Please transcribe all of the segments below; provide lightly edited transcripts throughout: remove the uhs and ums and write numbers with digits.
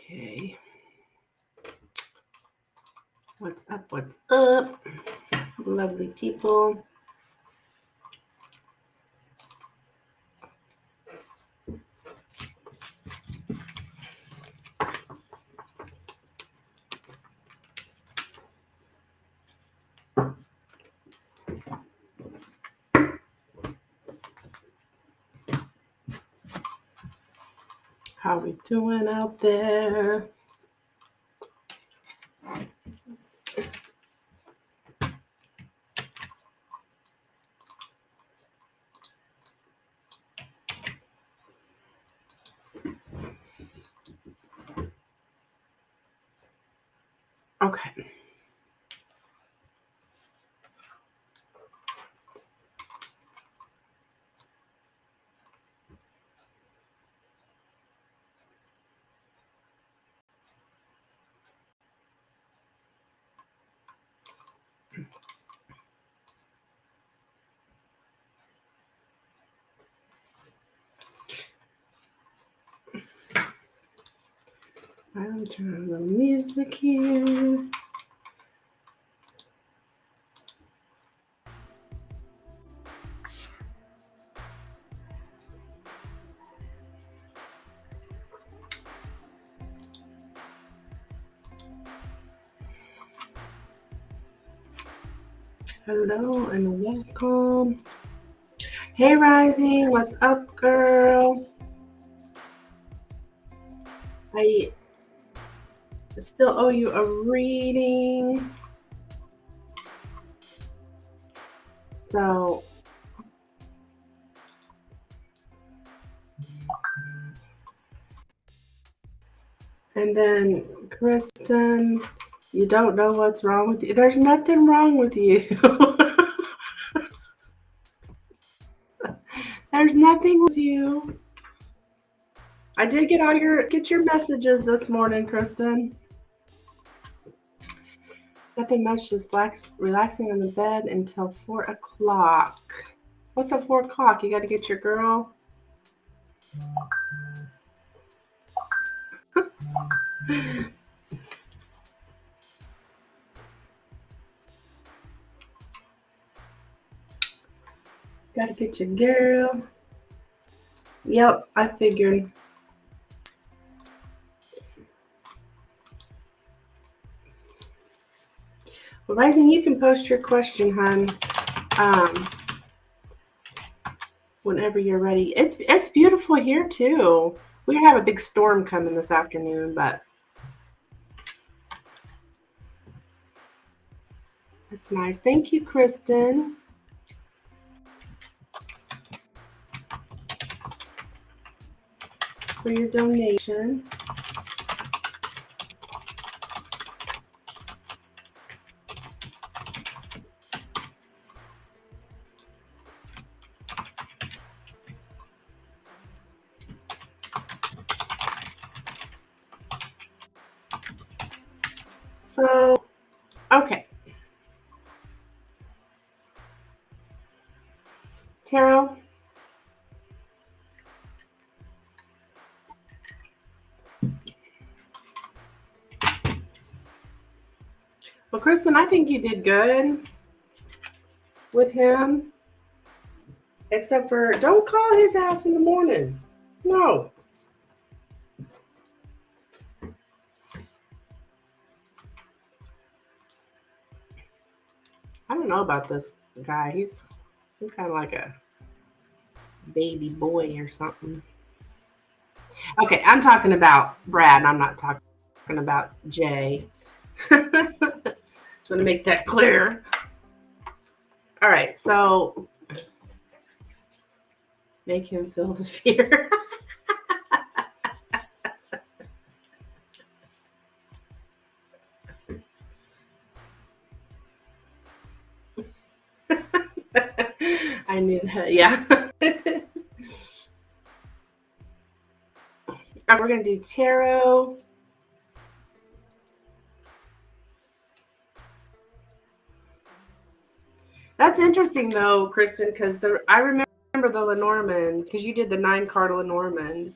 Okay. What's up? What's up? Lovely people. How we doing out there? Okay. I'll turn on the music here. Hello and welcome. Hey, Rising. What's up, girl? I still owe you a reading. So, and then Kristen, you don't know what's wrong with you. There's nothing wrong with you. There's nothing with you. I did get your messages this morning, Kristen. Nothing much, just relaxing on the bed until 4 o'clock. What's at 4 o'clock? You got to get your girl. Got to get your girl. Yep, I figured. Well, Rising, you can post your question, hon. Whenever you're ready. It's beautiful here too. We have a big storm coming this afternoon, but it's nice. Thank you, Kristen. For your donation. So, okay. Tarot. Well, Kristen, I think you did good with him. Except for don't call his house in the morning. No. I don't know about this guy. He's some kind of like a baby boy or something. Okay, I'm talking about Brad. I'm not talking about Jay. Just want to make that clear. All right, so make him feel the fear. I knew that, yeah. We're going to do tarot. That's interesting, though, Kristen, because I remember the Lenormand, because you did the 9-card Lenormand,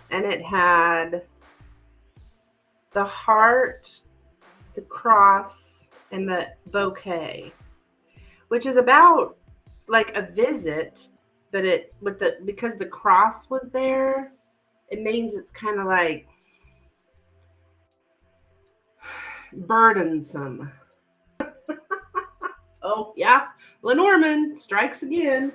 and it had the heart, the cross, and the bouquet, which is about like a visit, but because the cross was there, it means it's kind of like burdensome. Oh yeah, Lenormand strikes again.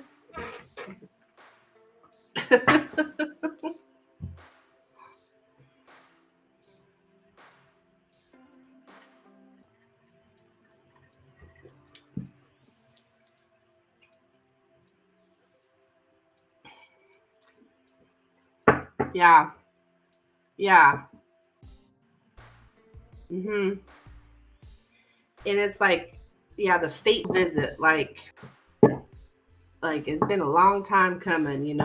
Yeah. Yeah. And it's like, yeah, the fate visit, like it's been a long time coming,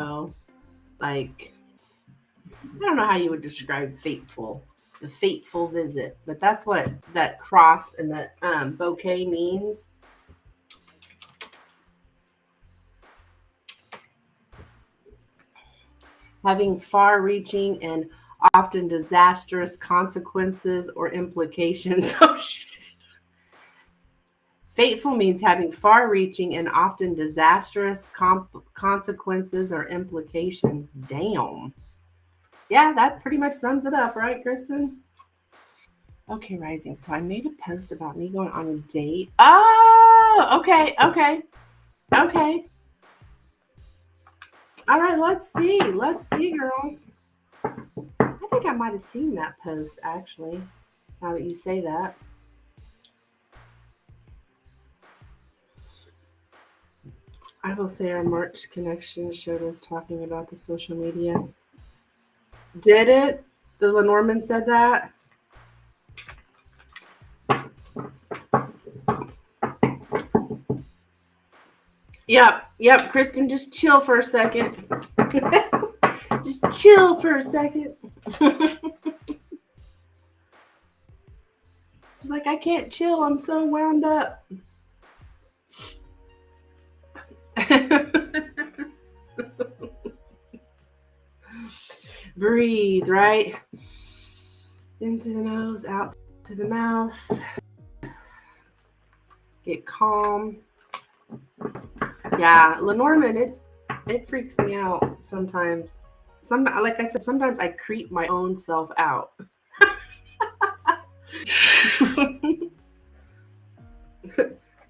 Like, I don't know how you would describe fateful, the fateful visit, but that's what that cross and that bouquet means. Having far-reaching and often disastrous consequences or implications. Oh shit. Fateful means having far-reaching and often disastrous consequences or implications. Damn. Yeah, that pretty much sums it up, right, Kristen? Okay, Rising. So I made a post about me going on a date. Oh, okay, okay, okay. All right, let's see. Let's see, girl. I think I might have seen that post, actually, now that you say that. I will say our March connection showed us talking about the social media. Did it? The Lenormand said that? Yep. Kristen, just chill for a second. Just chill for a second. She's like, I can't chill. I'm so wound up. Breathe, right? Into the nose, out through the mouth. Get calm. Yeah, Lenormand, it freaks me out sometimes. Like I said, sometimes I creep my own self out.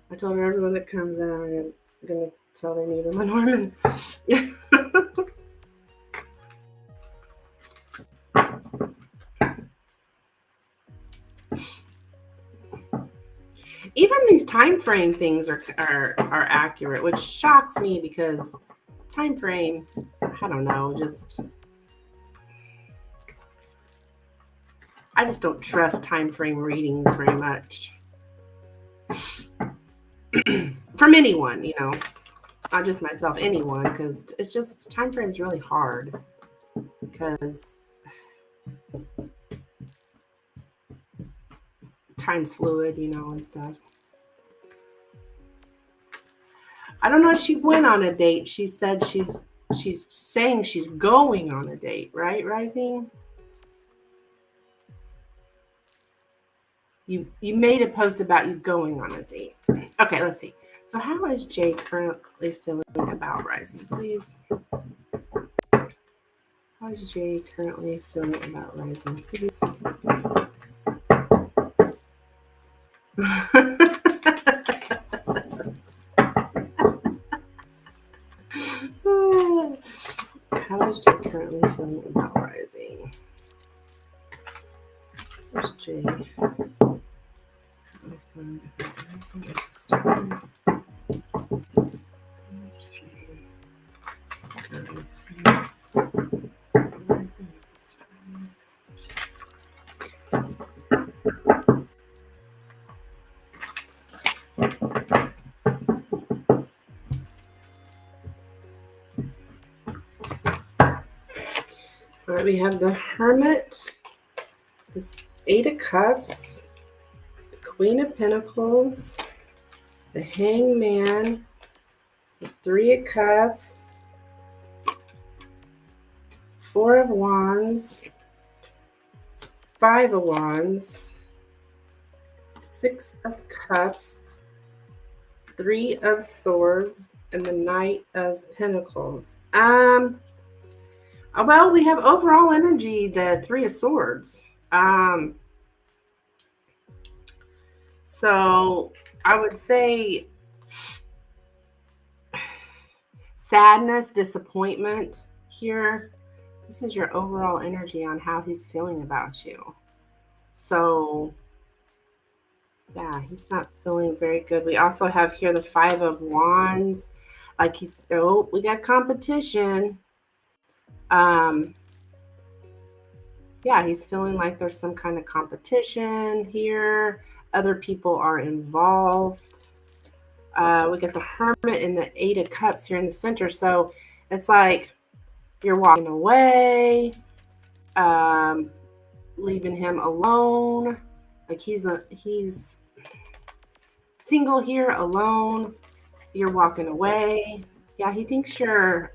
I told her everyone that comes in, I'm gonna tell they need a Lenormand. Even these time frame things are accurate, which shocks me because time frame, I don't know, I just don't trust time frame readings very much. From anyone, not just myself, anyone, because it's just time frame is really hard because time's fluid, and stuff. I don't know if she went on a date. She said she's saying she's going on a date, right, Rising? You made a post about you going on a date. Okay, let's see. So how is Jay currently feeling about Rising, please? How is Jay currently feeling about Rising, please? How is Jay currently feeling about Rising? Where's Jay? All right, we have the Hermit, this Eight of Cups, the Queen of Pentacles, the Hangman, the Three of Cups, Four of Wands, Five of Wands, Six of Cups, Three of Swords, and the Knight of Pentacles. Well, we have overall energy, the Three of Swords. So I would say sadness, disappointment here. This is your overall energy on how he's feeling about you. So yeah, he's not feeling very good. We also have here the Five of Wands. Like we got competition. Yeah, he's feeling like there's some kind of competition here. Other people are involved. We got the Hermit and the Eight of Cups here in the center. So it's like you're walking away, leaving him alone. Like he's single here, alone. You're walking away. Yeah, he thinks you're,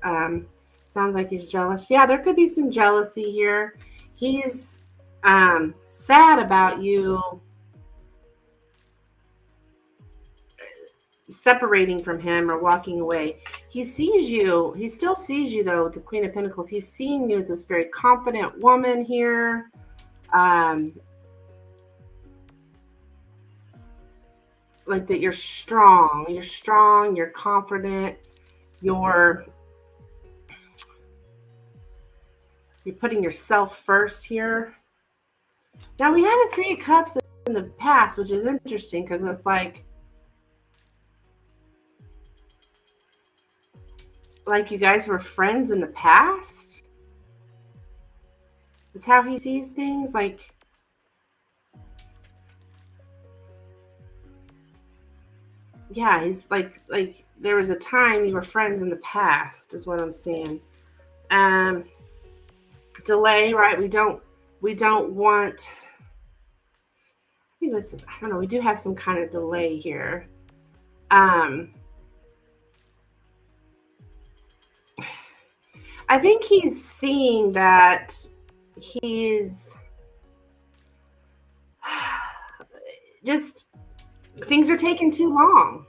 sounds like he's jealous. Yeah, there could be some jealousy here. He's sad about you separating from him or walking away. He sees you. He still sees you, though, with the Queen of Pentacles. He's seeing you as this very confident woman here. Like that you're strong. You're strong. You're confident. You're putting yourself first here. Now, we had a Three of Cups in the past, which is interesting because it's like you guys were friends in the past. It's how he sees things. Like, yeah, he's like there was a time you were friends in the past, is what I'm saying. Delay, right? We don't want. I think this is, I don't know. We do have some kind of delay here. I think he's seeing that he's just, things are taking too long.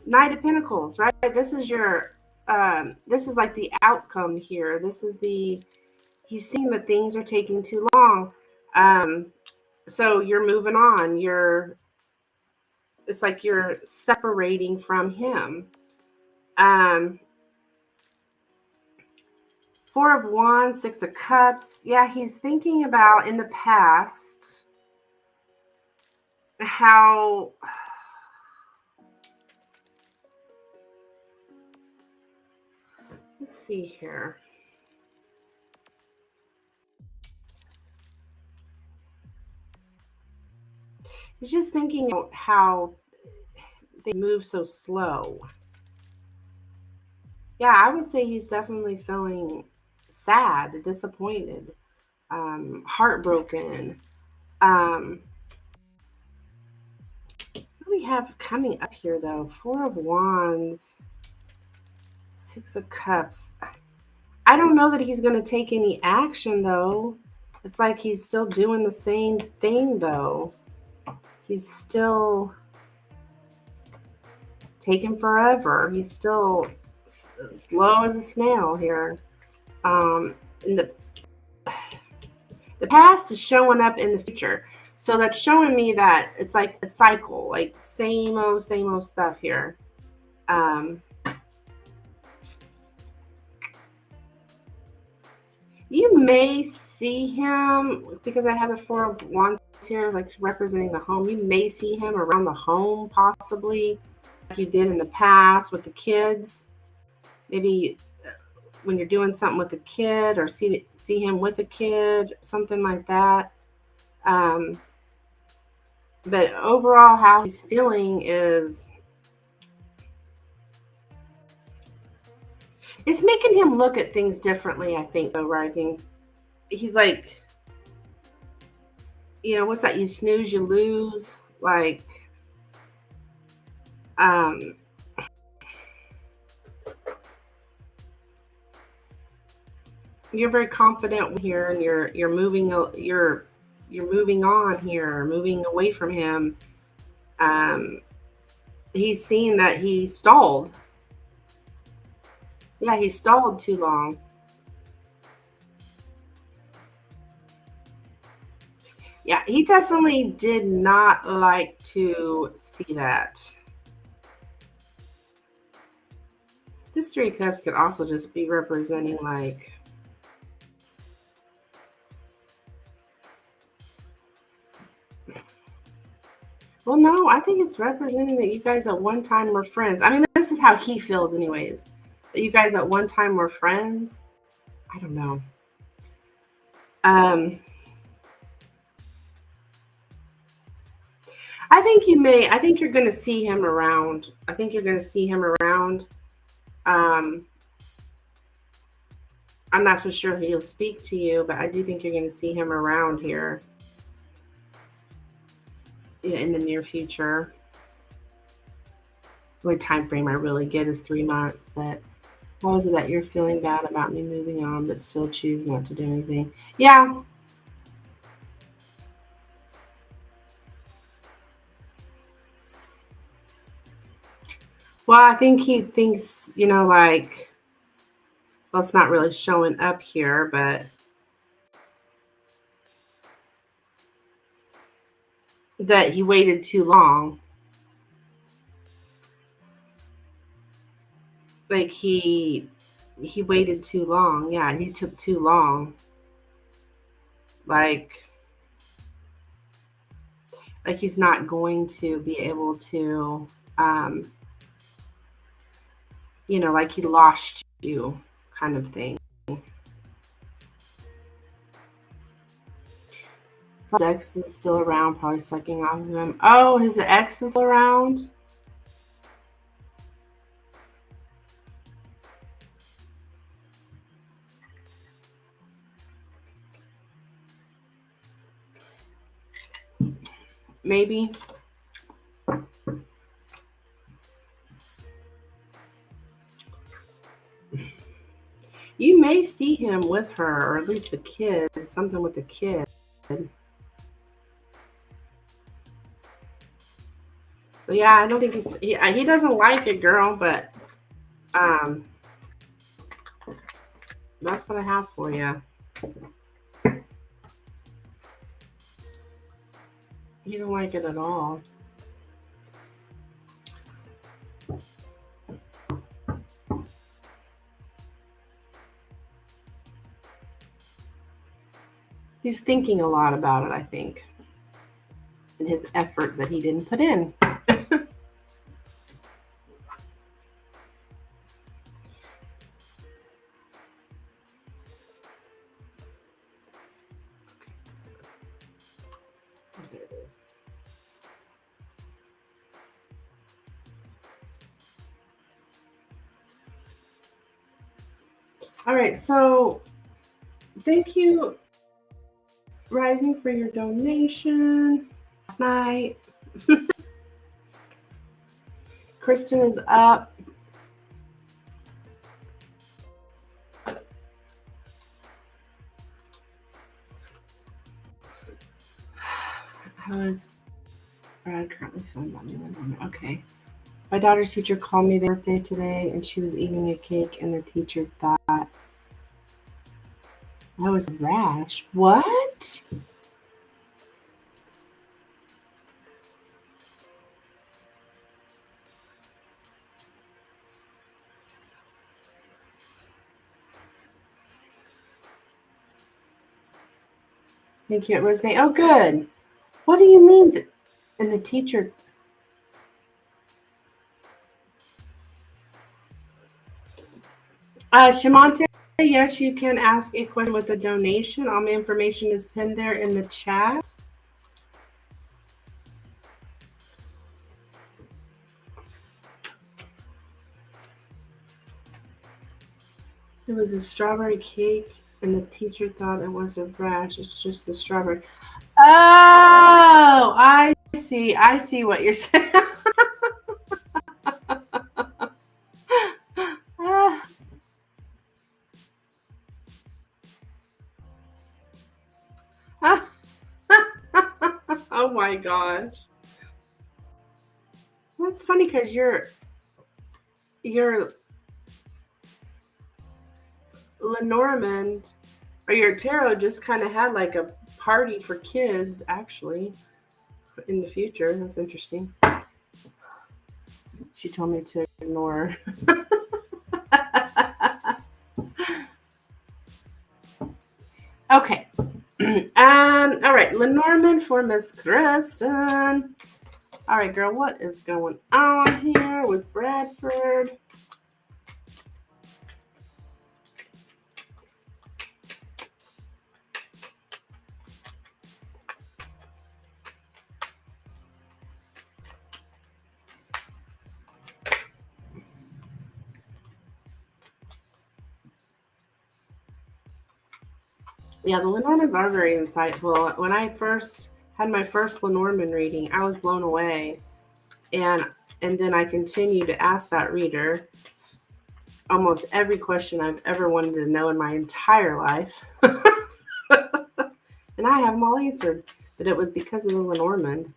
Knight of Pentacles, right? This is your, this is like the outcome here. This is he's seeing that things are taking too long. So you're moving on. It's like you're separating from him. Four of Wands, Six of Cups. Yeah, he's thinking about in the past how let's see here. He's just thinking about how they move so slow. Yeah, I would say he's definitely feeling sad, disappointed, heartbroken. What do we have coming up here, though? Four of Wands, Six of Cups. I don't know that he's going to take any action, though. It's like he's still doing the same thing, though. He's still taking forever. He's still slow as a snail here. And the past is showing up in the future. So that's showing me that it's like a cycle, like same old stuff here. You may see him, because I have the Four of Wands here, like representing the home. You may see him around the home, possibly, like you did in the past with the kids. Maybe when you're doing something with a kid, or see him with a kid, something like that. But overall, how he's feeling is, it's making him look at things differently, I think, though, Rising. He's like, what's that? You snooze, you lose. Like, you're very confident here, and you're moving, you're you're moving on here, moving away from him. Um, he's seen that he stalled. Yeah, he stalled too long. Yeah, he definitely did not like to see that. This Three of Cups could also just be representing like, well, no, I think it's representing that you guys at one time were friends. I mean, this is how he feels, anyways. That you guys at one time were friends. I don't know. Um, I think you may. I think you're going to see him around. I think you're going to see him around. Um, I'm not so sure he'll speak to you, but I do think you're going to see him around here in the near future. The only time frame I really get is 3 months, but how is it that you're feeling bad about me moving on but still choose not to do anything? Yeah. Well, I think he thinks, like, well, it's not really showing up here, but that he waited too long. Like he waited too long. Yeah, he took too long. Like he's not going to be able to like he lost you kind of thing. His ex is still around, probably sucking off of him. Oh, his ex is around? Maybe. You may see him with her, or at least the kid, something with the kid. So yeah, I don't think he doesn't like it, girl, but that's what I have for you. You don't like it at all. He's thinking a lot about it, I think, and his effort that he didn't put in. There it is. All right, so thank you, Rising, for your donation last night. Kristen is up. How is Brad currently feeling about me? Okay. My daughter's teacher called me their birthday today, and she was eating a cake, and the teacher thought I was a rash. What? Thank you, Rosemary. Oh, good. What do you mean? And the teacher. Shimante, yes, you can ask a question with a donation. All my information is pinned there in the chat. It was a strawberry cake, and the teacher thought it was a rash. It's just the strawberry. Oh, I see. I see what you're saying. Oh my gosh. That's funny because your Lenormand or your tarot just kind of had like a party for kids actually in the future. That's interesting. She told me to ignore. Okay. All right, Lenormand for Miss Kristen. All right, girl, what is going on here with Bradford? Yeah, the Lenormands are very insightful. When I first had my first Lenormand reading, I was blown away. And then I continue to ask that reader almost every question I've ever wanted to know in my entire life. And I have them all answered. But it was because of the Lenormand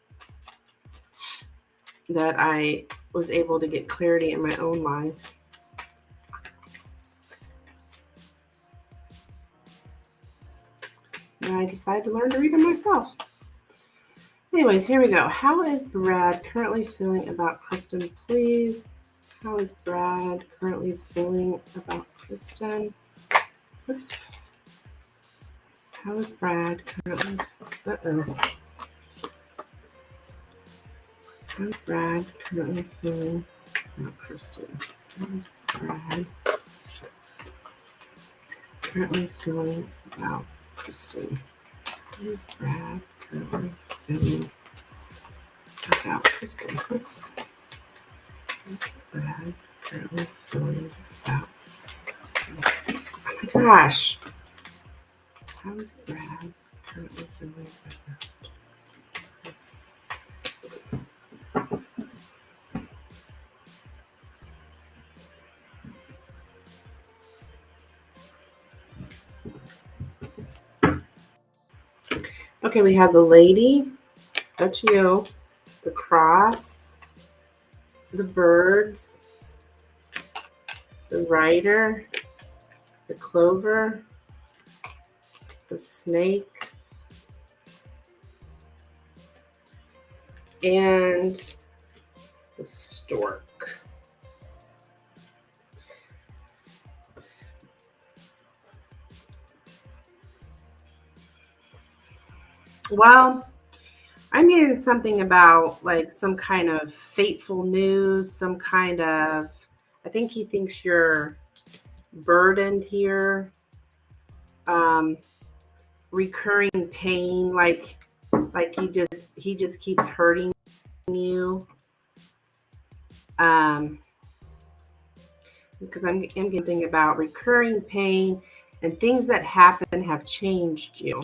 that I was able to get clarity in my own life. And I decided to learn to read them myself. Anyways, here we go. How is Brad currently feeling about Kristen, please? How is Brad currently feeling about Kristen? Oops. How is Brad currently? Uh-oh. How is Brad currently feeling about Kristen? How is Brad currently feeling about Kristen? How is Brad currently feeling about Kristen? Oops. How is Brad currently feeling about Kristen? Oh my gosh. How is Brad currently feeling about? Okay, we have the lady, that's you, the cross, the birds, the rider, the clover, the snake, and the stork. Well, I'm getting something about like some kind of fateful news, some kind of, I think he thinks you're burdened here. Recurring pain, like he just keeps hurting you. Because I'm thinking about recurring pain and things that happen have changed you.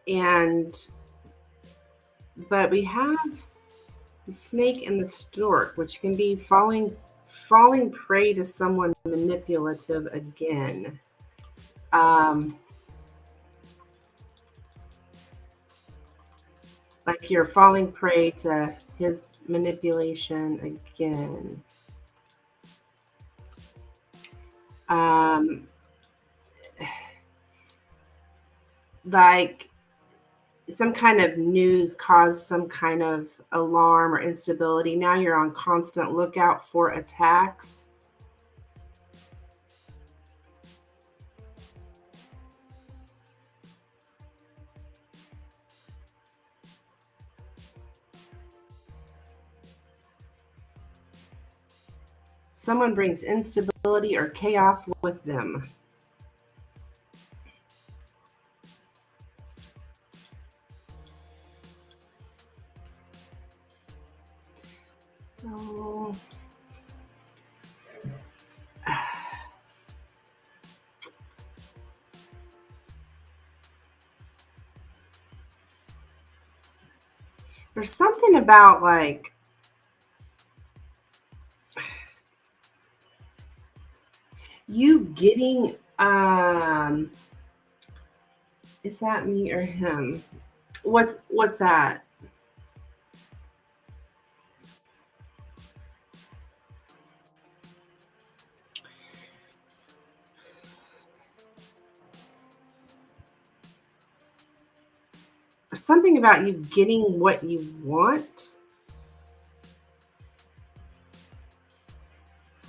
And but we have the snake and the stork, which can be falling prey to someone manipulative again. Like you're falling prey to his manipulation again. Like some kind of news caused some kind of alarm or instability. Now you're on constant lookout for attacks. Someone brings instability or chaos with them. So there's something about like you getting Is that me or him? What's that? Something about you getting what you want.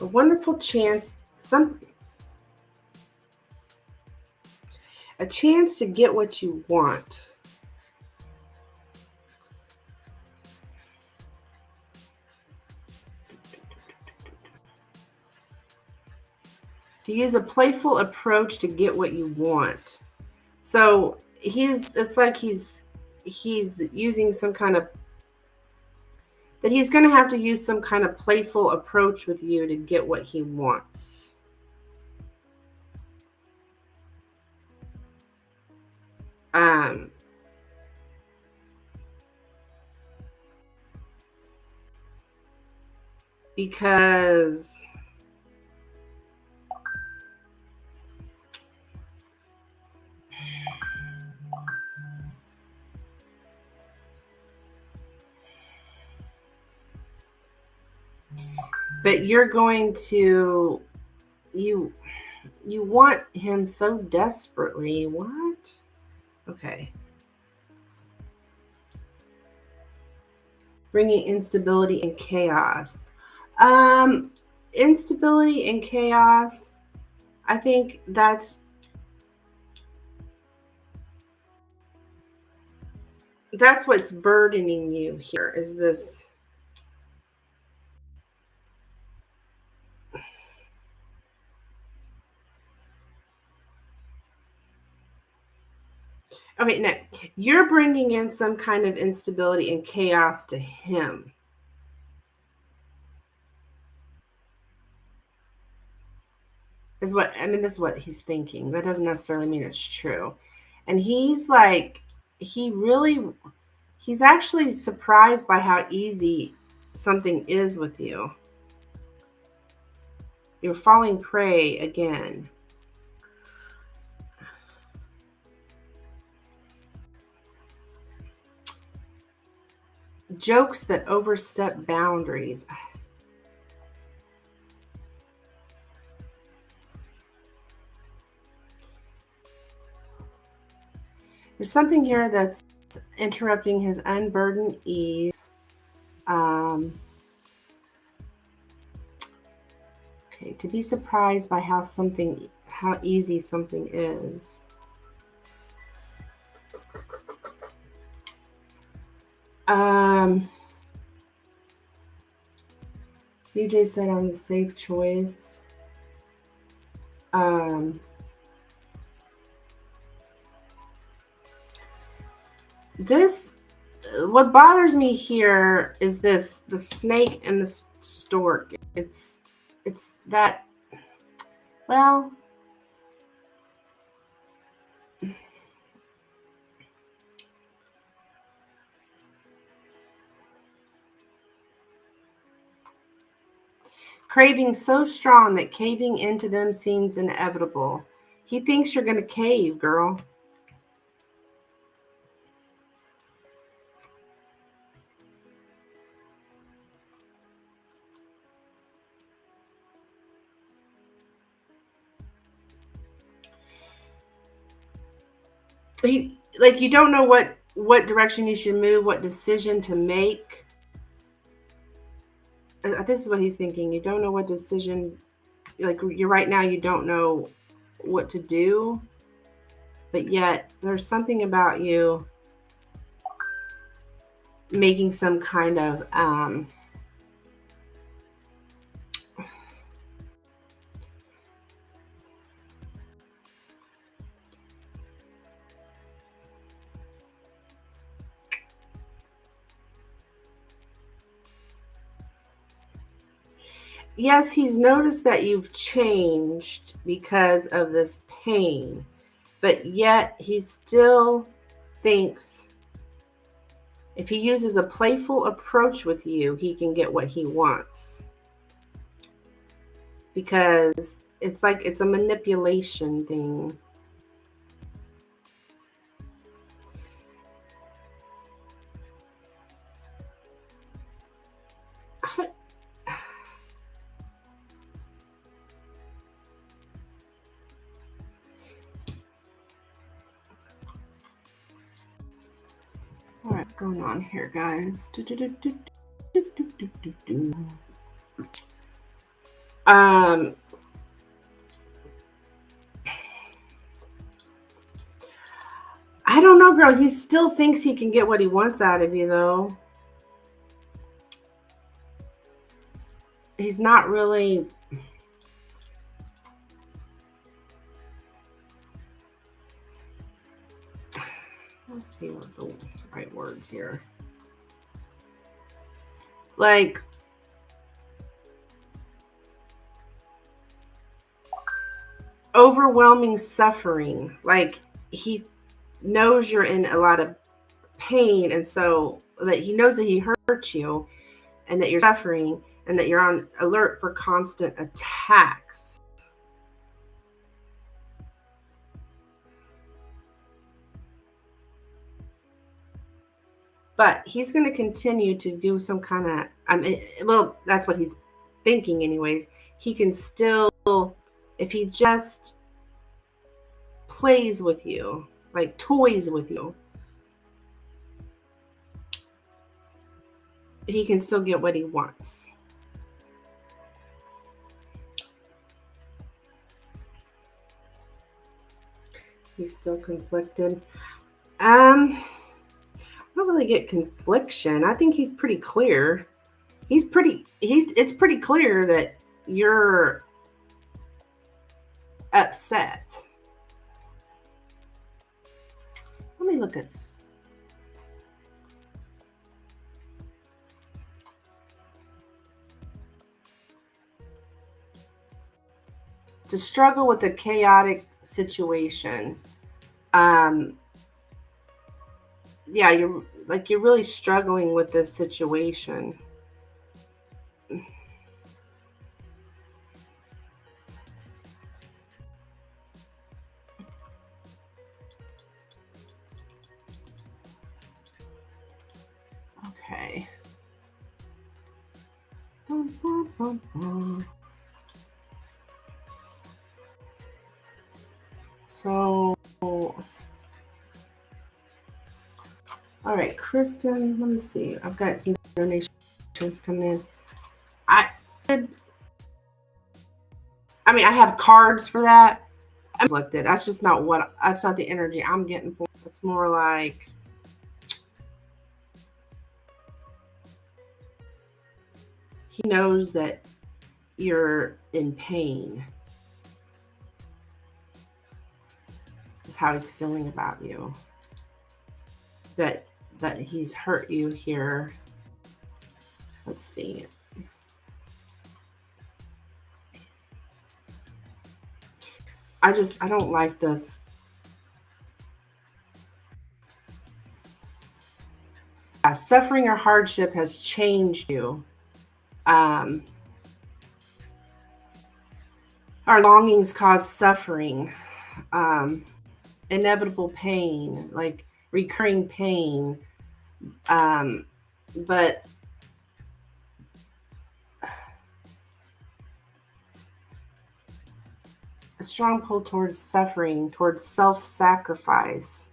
A wonderful chance, a chance to get what you want. To use a playful approach to get what you want. So it's like he's using some kind of, that he's going to have to use some kind of playful approach with you to get what he wants. Because but you're going to, you want him so desperately. What? Okay. Bringing instability and chaos. Instability and chaos. I think that's what's burdening you here, is this. Okay, no, you're bringing in some kind of instability and chaos to him. Is what I mean. This is what he's thinking. That doesn't necessarily mean it's true. And he's like, he's actually surprised by how easy something is with you. You're falling prey again. Jokes that overstep boundaries. There's something here that's interrupting his unburdened ease. Okay, to be surprised by how easy something is. DJ said I'm the safe choice. What bothers me here is the snake and the stork. It's that, well, craving so strong that caving into them seems inevitable. He thinks you're going to cave, girl. You don't know what direction you should move, what decision to make. This is what he's thinking. You don't know what decision, like you're right now, you don't know what to do, but yet there's something about you making some kind of yes, he's noticed that you've changed because of this pain, but yet he still thinks if he uses a playful approach with you, he can get what he wants. Because it's like it's a manipulation thing. what's going on here, guys? I don't know, girl. He still thinks he can get what he wants out of you, though. He's not really. Let's see what the right words here. Like, overwhelming suffering. Like, he knows you're in a lot of pain, and so that he knows that he hurt you and that you're suffering and that you're on alert for constant attacks. But he's going to continue to do some kind of, well, that's what he's thinking anyways. He can still, if he just plays with you, like toys with you, he can still get what he wants. He's still conflicted. I don't really get confliction. I think he's pretty clear. It's pretty clear that you're upset. Let me look at this. To struggle with a chaotic situation. Yeah, you're really struggling with this situation. Okay. So, all right, Kristen, let me see. I've got some donations coming in. I have cards for that. I'm conflicted. That's not the energy I'm getting for. It's more like he knows that you're in pain. Is how he's feeling about you. That he's hurt you here. Let's see. I don't like this. Suffering or hardship has changed you. Our longings cause suffering, inevitable pain, like recurring pain. But a strong pull towards suffering, towards self-sacrifice.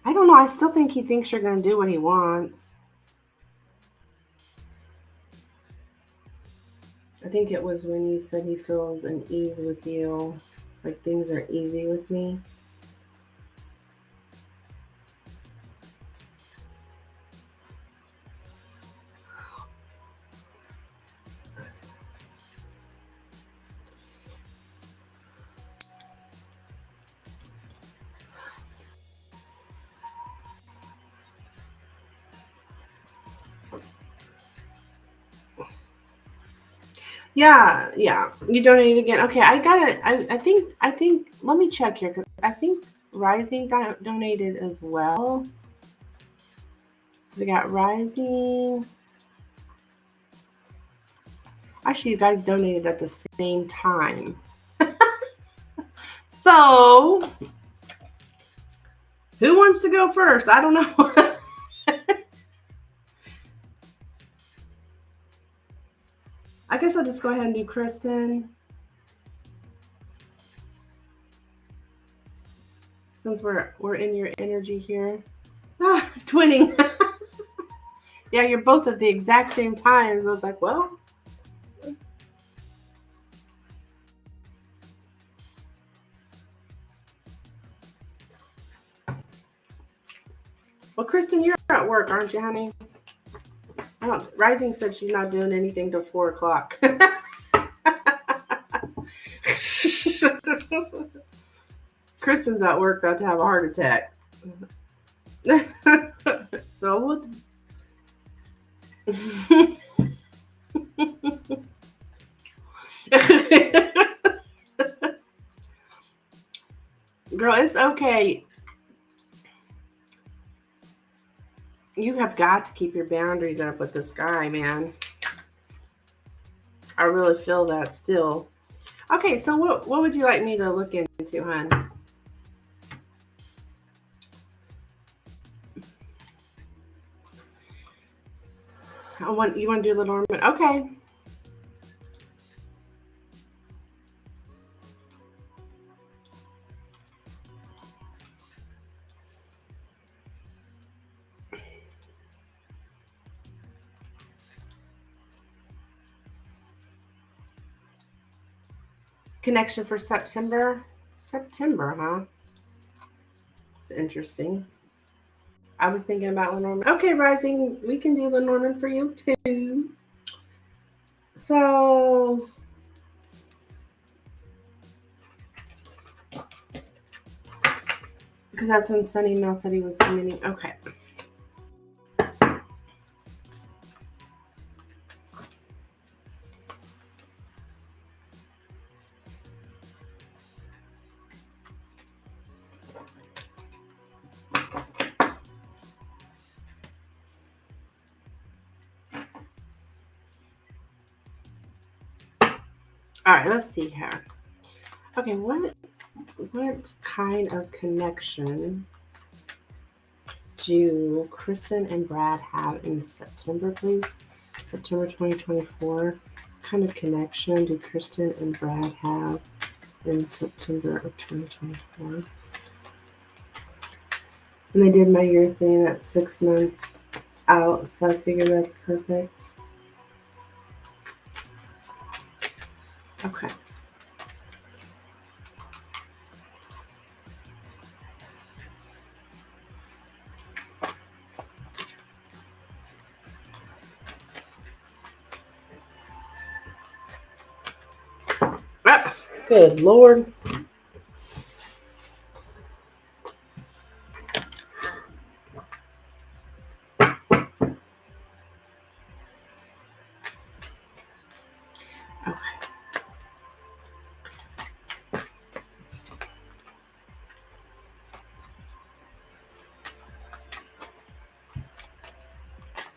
I don't know. I still think he thinks you're going to do what he wants. I think it was when you said he feels an ease with you, like things are easy with me. Yeah. You donated again. Okay, I got it. I think. Let me check here. 'Cause I think Rising donated as well. So we got Rising. Actually, you guys donated at the same time. So, who wants to go first? I don't know. I guess I'll just go ahead and do Kristen. since we're in your energy here. Twinning. Yeah, you're both at the exact same times. I was like, well. Well, Kristen, you're at work, aren't you, honey? Rising said she's not doing anything till 4 o'clock. Kristen's at work about to have a heart attack. So what? Girl, it's okay. You have got to keep your boundaries up with this guy, man. I really feel that still. Okay, so what would you like me to look into, hon? You want to do Lenormand? Okay. Connection for September. September, huh? It's interesting. I was thinking about Lenormand. Okay, Rising, we can do Lenormand for you too. So, because that's when Sunny Mel said he was committing. Okay. All right, let's see here. Okay, what kind of connection do Kristen and Brad have in September, please? September 2024. What kind of connection do Kristen and Brad have in September of 2024? And they did my year thing at 6 months out, so I figure that's perfect. Okay. Ah, good Lord.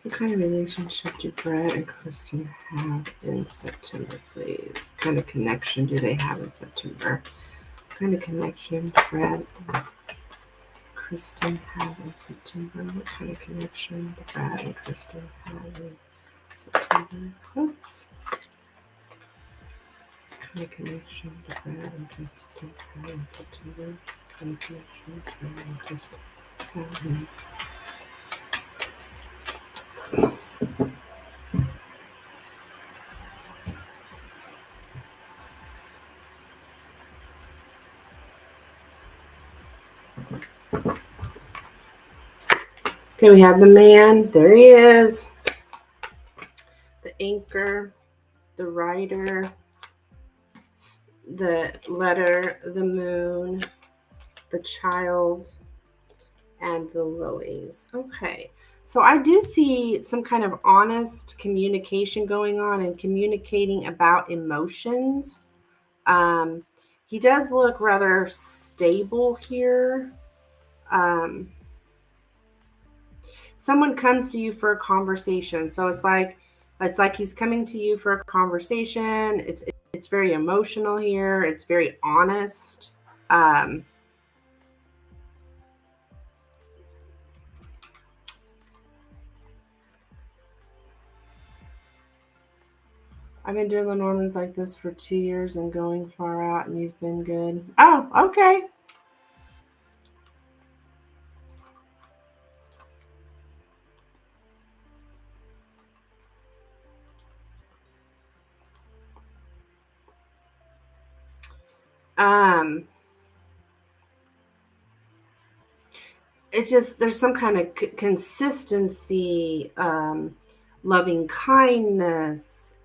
What kind of relationship do Brad and Kristen have in September, please? What kind of connection do they have in September? What kind of connection do Brad and Kristen have in September? What kind of connection do Brad and Kristen have in September? Oops. What kind of connection do Brad and Kristen have in September? What kind of connection do Brad and Kristen have in September? Okay, we have the man. There he is. The anchor, the rider, the letter, the moon, the child, and the lilies. Okay. So I do see some kind of honest communication going on and communicating about emotions. He does look rather stable here. Someone comes to you for a conversation. So it's like he's coming to you for a conversation. It's very emotional here. It's very honest. I've been doing Lenormands like this for 2 years and going far out, and you've been good. Oh, okay. it's just there's some kind of consistency, loving kindness.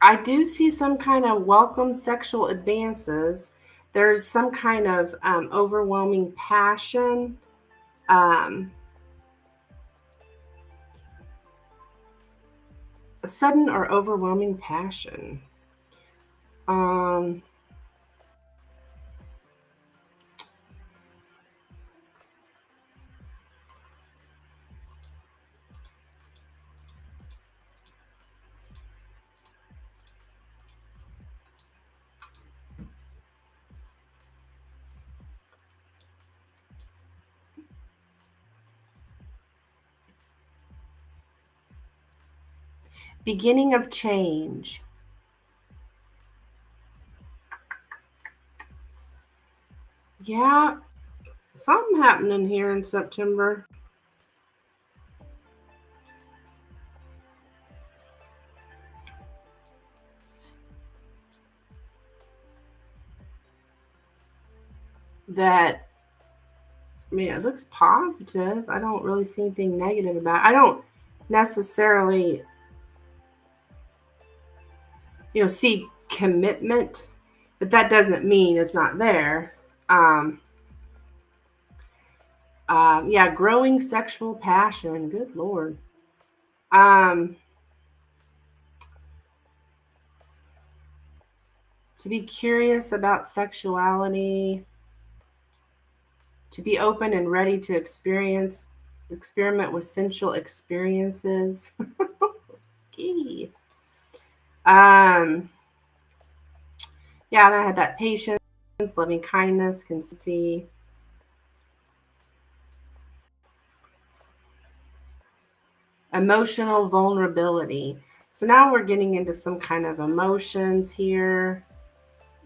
I do see some kind of welcome sexual advances. There's some kind of overwhelming passion. A sudden or overwhelming passion. Beginning of change. Yeah, something happening here in September. That, I mean, it looks positive. I don't really see anything negative about it. I don't necessarily, see commitment, but that doesn't mean it's not there. Yeah, growing sexual passion. Good Lord. To be curious about sexuality, to be open and ready to experiment with sensual experiences. Yeah, and I had that patience, loving kindness, consistency. Emotional vulnerability. So now we're getting into some kind of emotions here,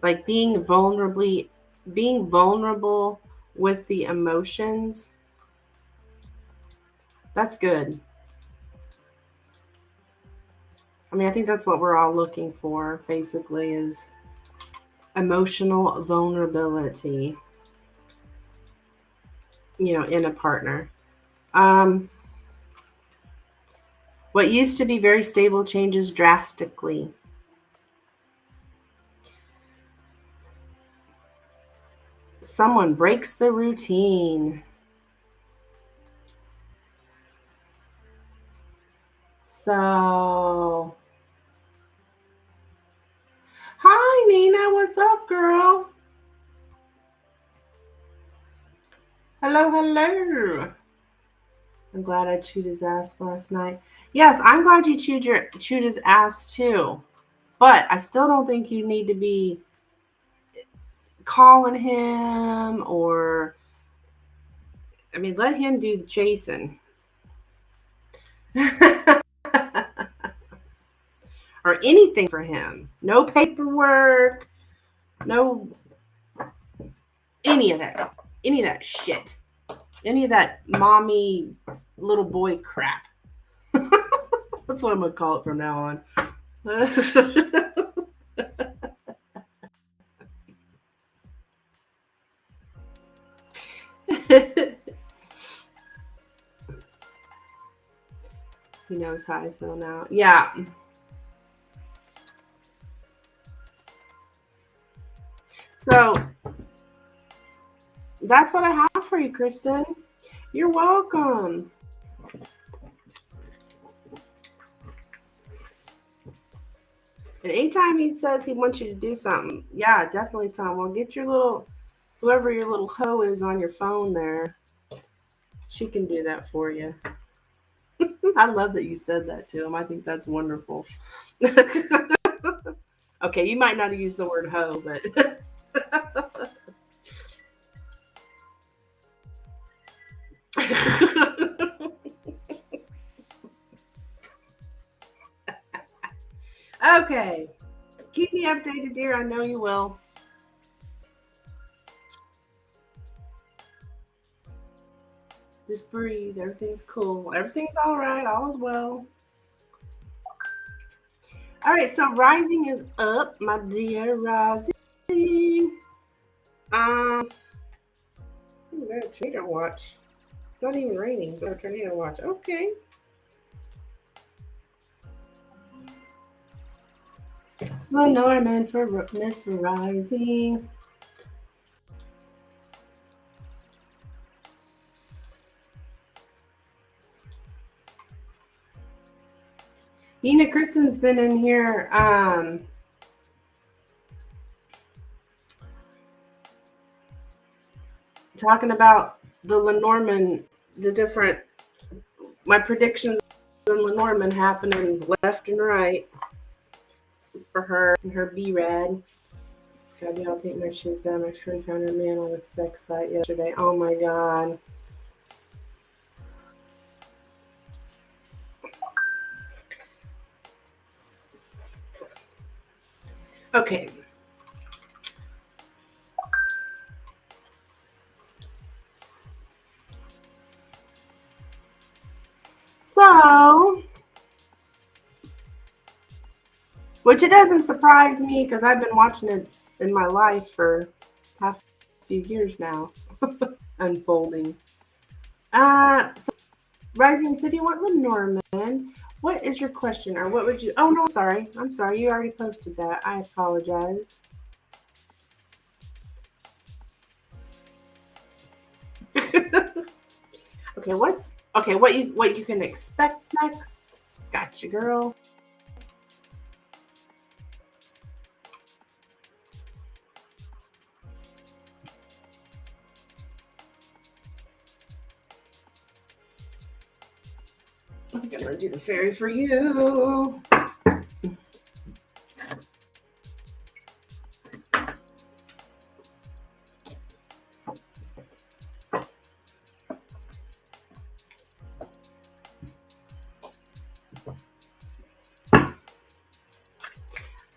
like being vulnerable with the emotions. That's good. I mean, I think that's what we're all looking for, basically, is emotional vulnerability, in a partner. What used to be very stable changes drastically. Someone breaks the routine. So, hi Nina, what's up, girl? Hello, hello. I'm glad I chewed his ass last night. Yes, I'm glad you chewed his ass too. But I still don't think you need to be calling him or, I mean, let him do the chasing. Or anything for him. No paperwork, no any of that shit. Any of that mommy little boy crap. That's what I'm gonna call it from now on. He knows how I feel now. Yeah. So that's what I have for you, Kristen. You're welcome. And anytime he says he wants you to do something, yeah, definitely tell him. Well, get whoever your little hoe is on your phone there. She can do that for you. I love that you said that to him. I think that's wonderful. Okay, you might not have used the word hoe, but okay. Keep me updated, dear. I know you will. Just breathe. Everything's cool. Everything's all right. All is well. All right, so rising is up, my dear. Rising. Tornado watch. It's not even raining, but a tornado watch. Okay. Lenormand for Miss Rising. Nina Kristen's been in here talking about the Lenormand, my predictions on Lenormand happening left and right for her and her B-Rad. God, y'all take my shoes down. My friend found her man on a sex site yesterday. Oh my God. Okay. So, which it doesn't surprise me because I've been watching it in my life for the past few years now, unfolding. So Rising City, what Lenormand? What is your question, or what would you? Oh no, I'm sorry. You already posted that. I apologize. Okay, what you can expect next? Gotcha, girl. I think I'm gonna do the fairy for you.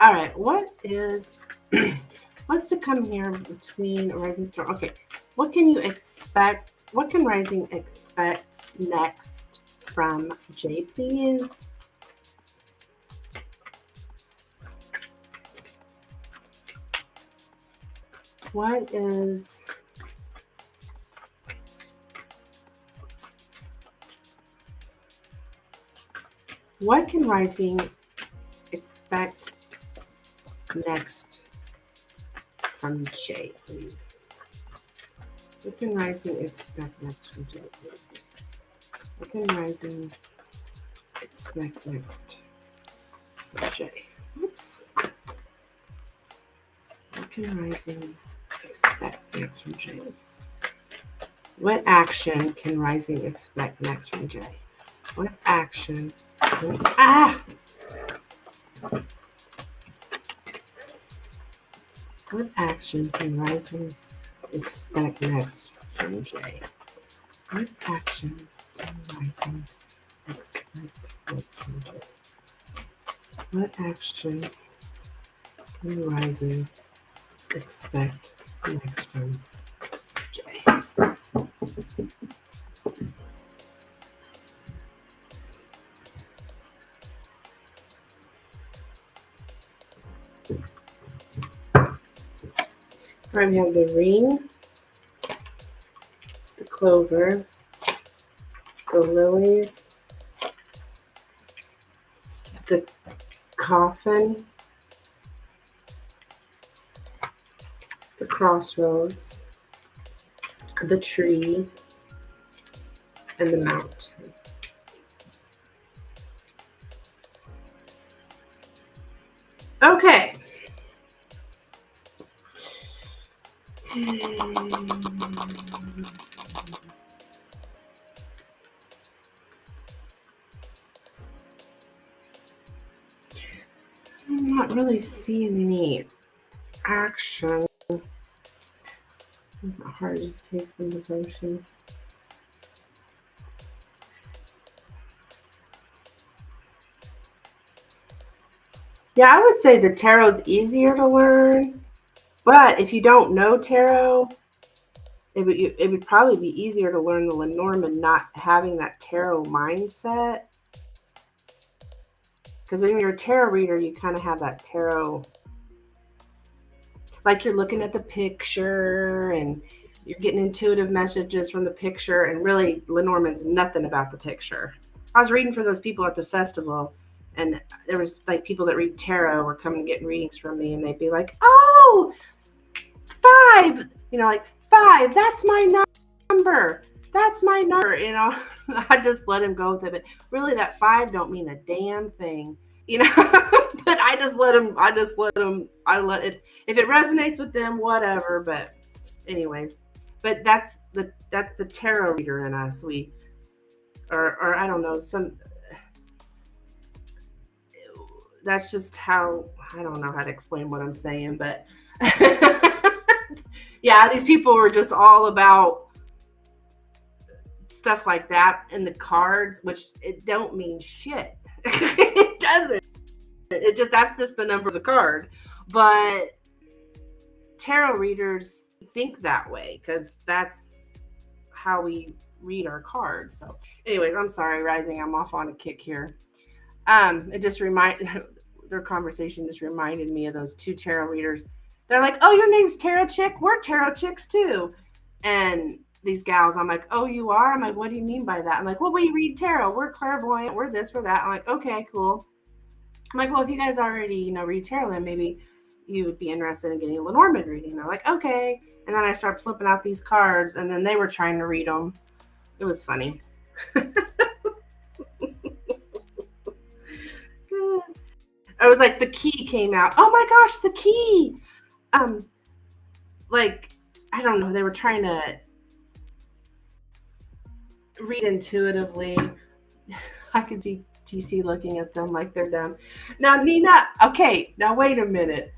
All right, what's to come here between Rising Storm? Okay, what can you expect? What can Rising expect next from Jay, please? What can Rising expect next from Jay, please? What can Rising expect next from Jay, please? What can Rising expect next from Jay? Oops. What can Rising expect next from Jay? What action can Rising expect next from Jay? What action? What action can Rising expect next from Jay? What action can Rising expect next from Jay? What action can Rising expect next from Jay? We have the ring, the clover, the lilies, the coffin, the crossroads, the tree, and the mountain. Okay. I'm not really seeing any action. It's not hard to just take some devotions. Yeah, I would say the tarot's easier to learn, but if you don't know tarot, it would probably be easier to learn the Lenormand not having that tarot mindset. Because when you're a tarot reader, you kind of have that tarot, like you're looking at the picture and you're getting intuitive messages from the picture, and really, Lenormand's nothing about the picture. I was reading for those people at the festival, and there was like people that read tarot were coming getting readings from me, and they'd be like, "Oh, 5, like 5, that's my number. That's my number." I just let him go with it. But really, that 5 don't mean a damn thing, you know. But I let it, if it resonates with them, whatever. But anyways, but that's the tarot reader in us. Or I don't know, that's just how, I don't know how to explain what I'm saying, but yeah, these people were just all about stuff like that in the cards, which it don't mean shit. It doesn't. That's just the number of the card. But tarot readers think that way because that's how we read our cards. So, anyways, I'm sorry, Rising. I'm off on a kick here. It just their conversation just reminded me of those two tarot readers. They're like, "Oh, your name's Tarot Chick. We're tarot chicks too." And these gals, I'm like, "Oh, you are?" I'm like, "What do you mean by that?" I'm like, "Well, we read tarot. We're clairvoyant. We're this, we're that." I'm like, "Okay, cool." I'm like, "Well, if you guys already, read tarot, then maybe you would be interested in getting a Lenormand reading." They're like, "Okay." And then I start flipping out these cards, and then they were trying to read them. It was funny. I was like, the key came out. Oh my gosh, the key. Um, like, I don't know. They were trying to read intuitively. I could see TC looking at them like they're dumb. Now, Nina, okay, now wait a minute.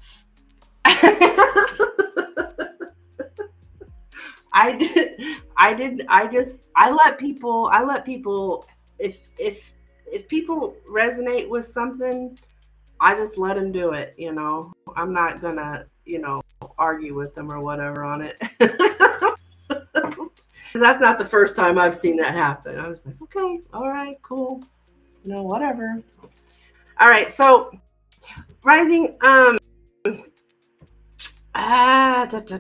I did, I let people, if people resonate with something, I just let them do it. I'm not gonna, argue with them or whatever on it. That's not the first time I've seen that happen. I was like, okay, all right, cool, whatever. All right, so Rising, da, da, da,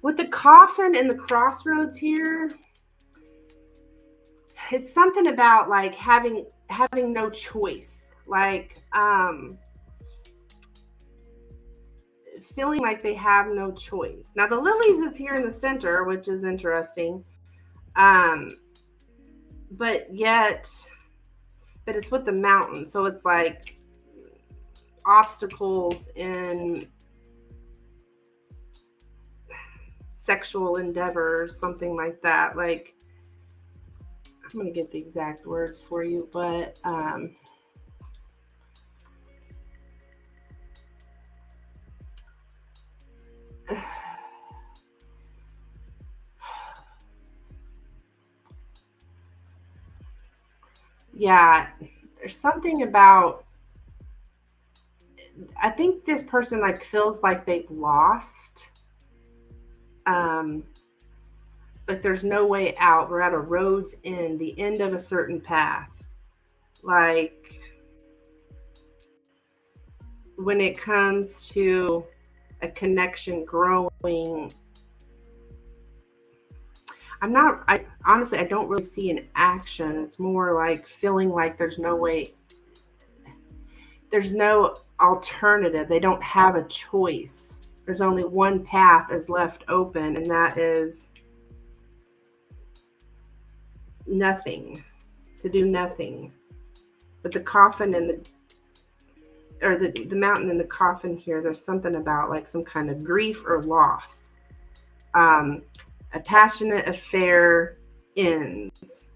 with the coffin and the crossroads here, it's something about like having no choice, like feeling like they have no choice. Now the lilies is here in the center, which is interesting, but it's with the mountain, so it's like obstacles in sexual endeavors, something like that. Like, I'm going to get the exact words for you, but yeah, there's something about, I think this person like feels like they've lost, like there's no way out. We're at a road's end, the end of a certain path. Like, when it comes to a connection growing, I honestly, I don't really see an action. It's more like feeling like there's no way, there's no alternative. They don't have a choice. There's only one path is left open, and that is nothing, to do nothing. But the coffin and the mountain and the coffin here, there's something about like some kind of grief or loss. A passionate affair ends.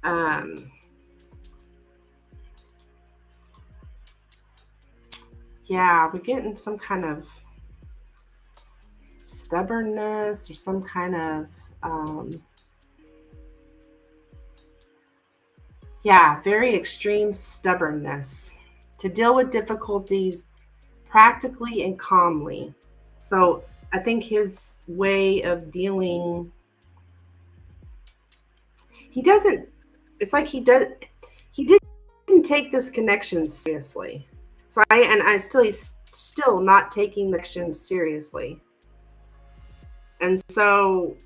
Um, yeah, we're getting some kind of stubbornness or some kind of, very extreme stubbornness to deal with difficulties practically and calmly. So I think his way of dealing, he doesn't, it's like he didn't take this connection seriously. So he's still not taking the connection seriously. And so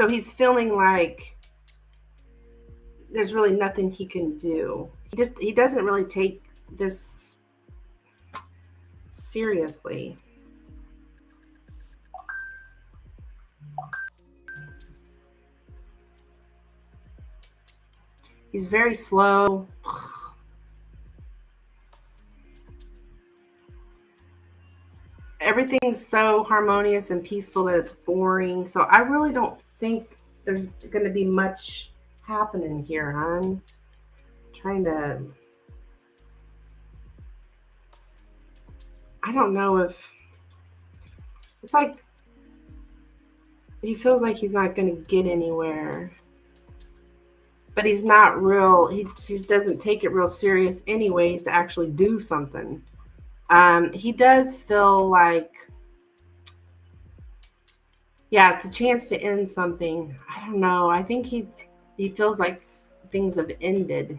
he's feeling like there's really nothing he can do. He doesn't really take this seriously. He's very slow. Everything's so harmonious and peaceful that it's boring. So I really don't think there's going to be much happening here, hon. Trying to, I don't know if it's like he feels like he's not going to get anywhere, but he's not real. He doesn't take it real serious, anyways, to actually do something. He does feel like, it's a chance to end something. I don't know. I think he feels like things have ended.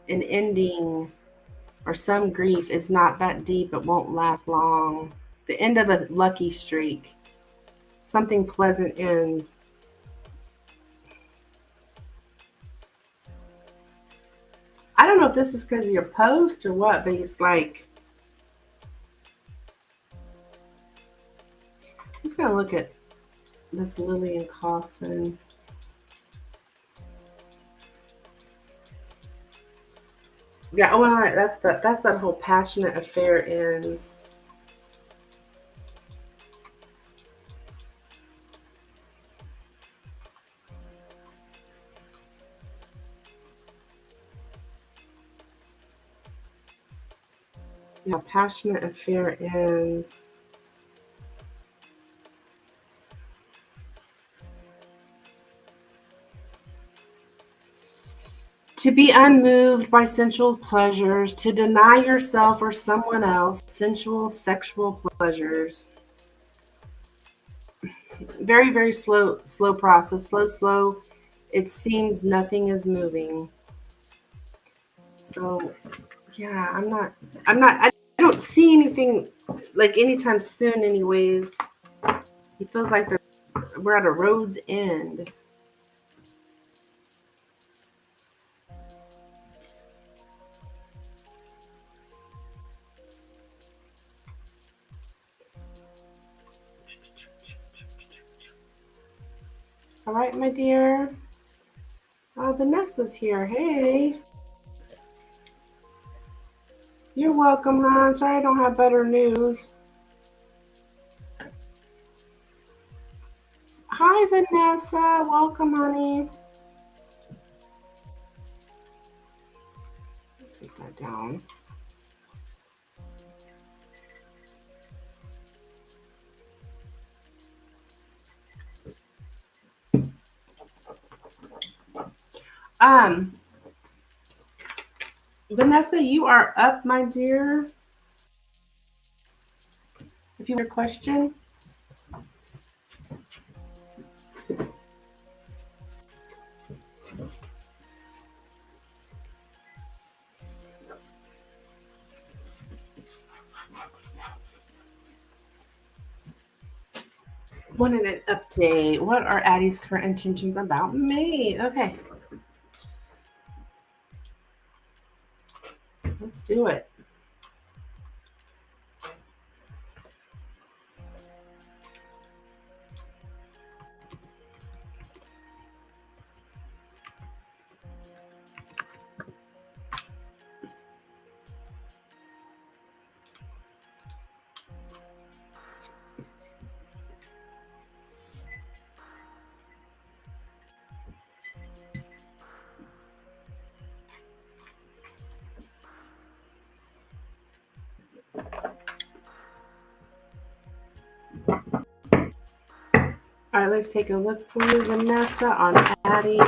An ending or some grief is not that deep. It won't last long. The end of a lucky streak. Something pleasant ends. I don't know if this is because of your post or what, but he's like, I'm just going to look at this Lillian Coffin. Yeah, that's that whole passionate affair ends. Yeah, passionate affair ends. To be unmoved by sensual pleasures, to deny yourself or someone else sensual sexual pleasures. Very, very slow process. Slow. It seems nothing is moving. So yeah, I don't see anything like anytime soon anyways. He feels like we're at a road's end. All right, my dear. Vanessa's here. Hey. You're welcome, hon. Sorry I don't have better news. Hi, Vanessa. Welcome, honey. Take that down. Vanessa, you are up, my dear. If you have a question. Wanted an update. What are Addie's current intentions about me? Okay. Let's do it. right, let's take a look for you, Vanessa, on Addie.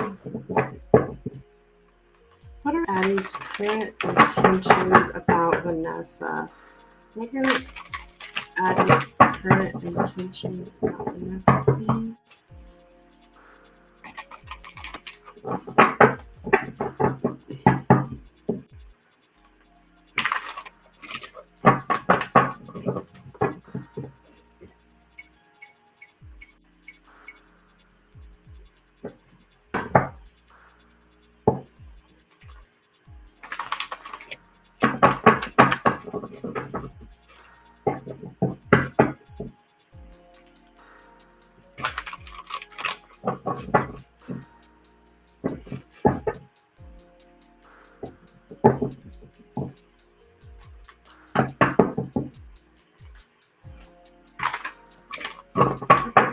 What are Addie's current intentions about Vanessa? What are Addie's current intentions about Vanessa, please?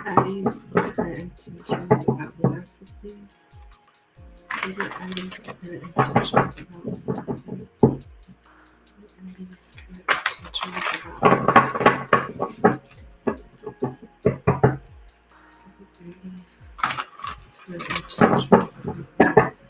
Addie's current intentions about Vanessa, please. What are Addie's current intentions about Vanessa? Addie's current intentions about Vanessa. Addie's current intentions about Vanessa.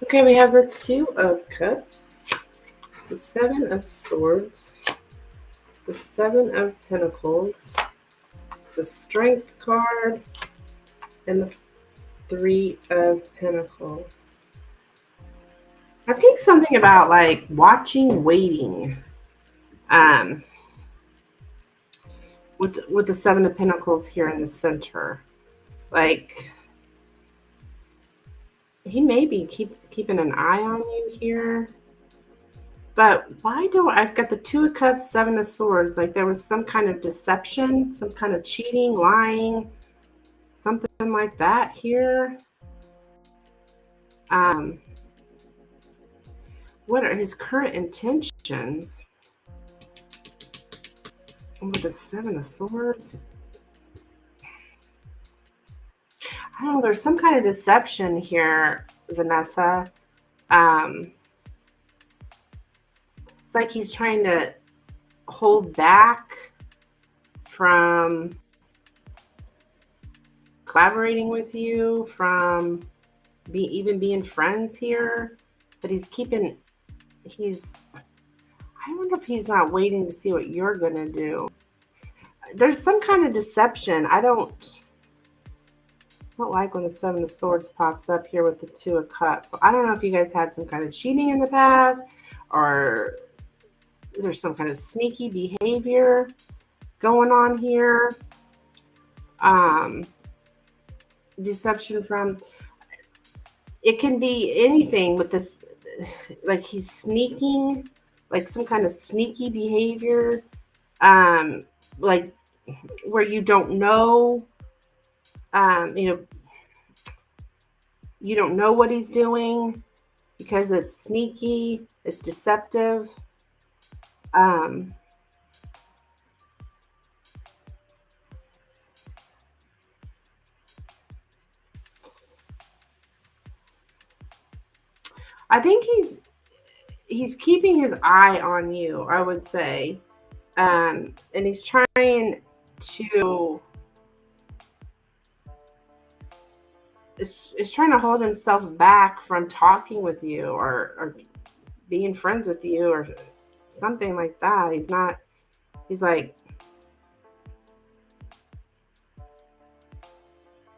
Okay, we have the Two of Cups, the Seven of Swords, the Seven of Pentacles, the Strength card, and the Three of Pentacles. I think something about like watching, waiting. With the Seven of Pentacles here in the center, like he may be keeping an eye on you here. But why do I've got the Two of Cups, Seven of Swords? Like there was some kind of deception, some kind of cheating, lying, something like that here. What are his current intentions? With the Seven of Swords? I don't know, there's some kind of deception here, Vanessa. It's like he's trying to hold back from collaborating with you, from even being friends here. But I wonder if he's not waiting to see what you're going to do. There's some kind of deception. I don't like when the Seven of Swords pops up here with the Two of Cups. So I don't know if you guys had some kind of cheating in the past, or there's some kind of sneaky behavior going on here. Deception from, it can be anything with this, like he's sneaking, like some kind of sneaky behavior, like where you don't know, you don't know what he's doing because it's sneaky, it's deceptive. I think he's keeping his eye on you, I would say. And he's trying to is trying to hold himself back from talking with you or being friends with you or something like that. He's like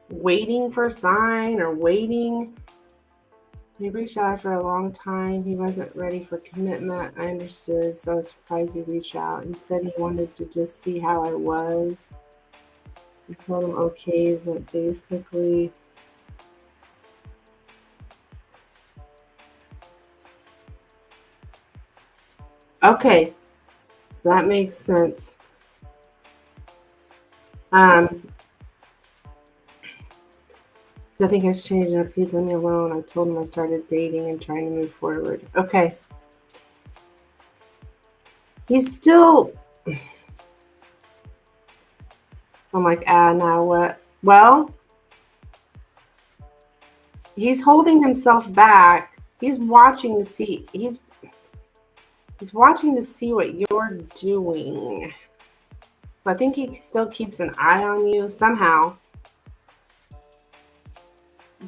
waiting for a sign or waiting. He reached out for a long time. He wasn't ready for commitment. I understood, so I was surprised he reached out. He said he wanted to just see how I was. I told him okay, but basically okay. So that makes sense. Nothing has changed enough. Please leave me alone. I told him I started dating and trying to move forward. Okay. He's still... So So I'm like, now what? Well, he's holding himself back. He's watching to see. He's watching to see what you're doing. So I think he still keeps an eye on you somehow.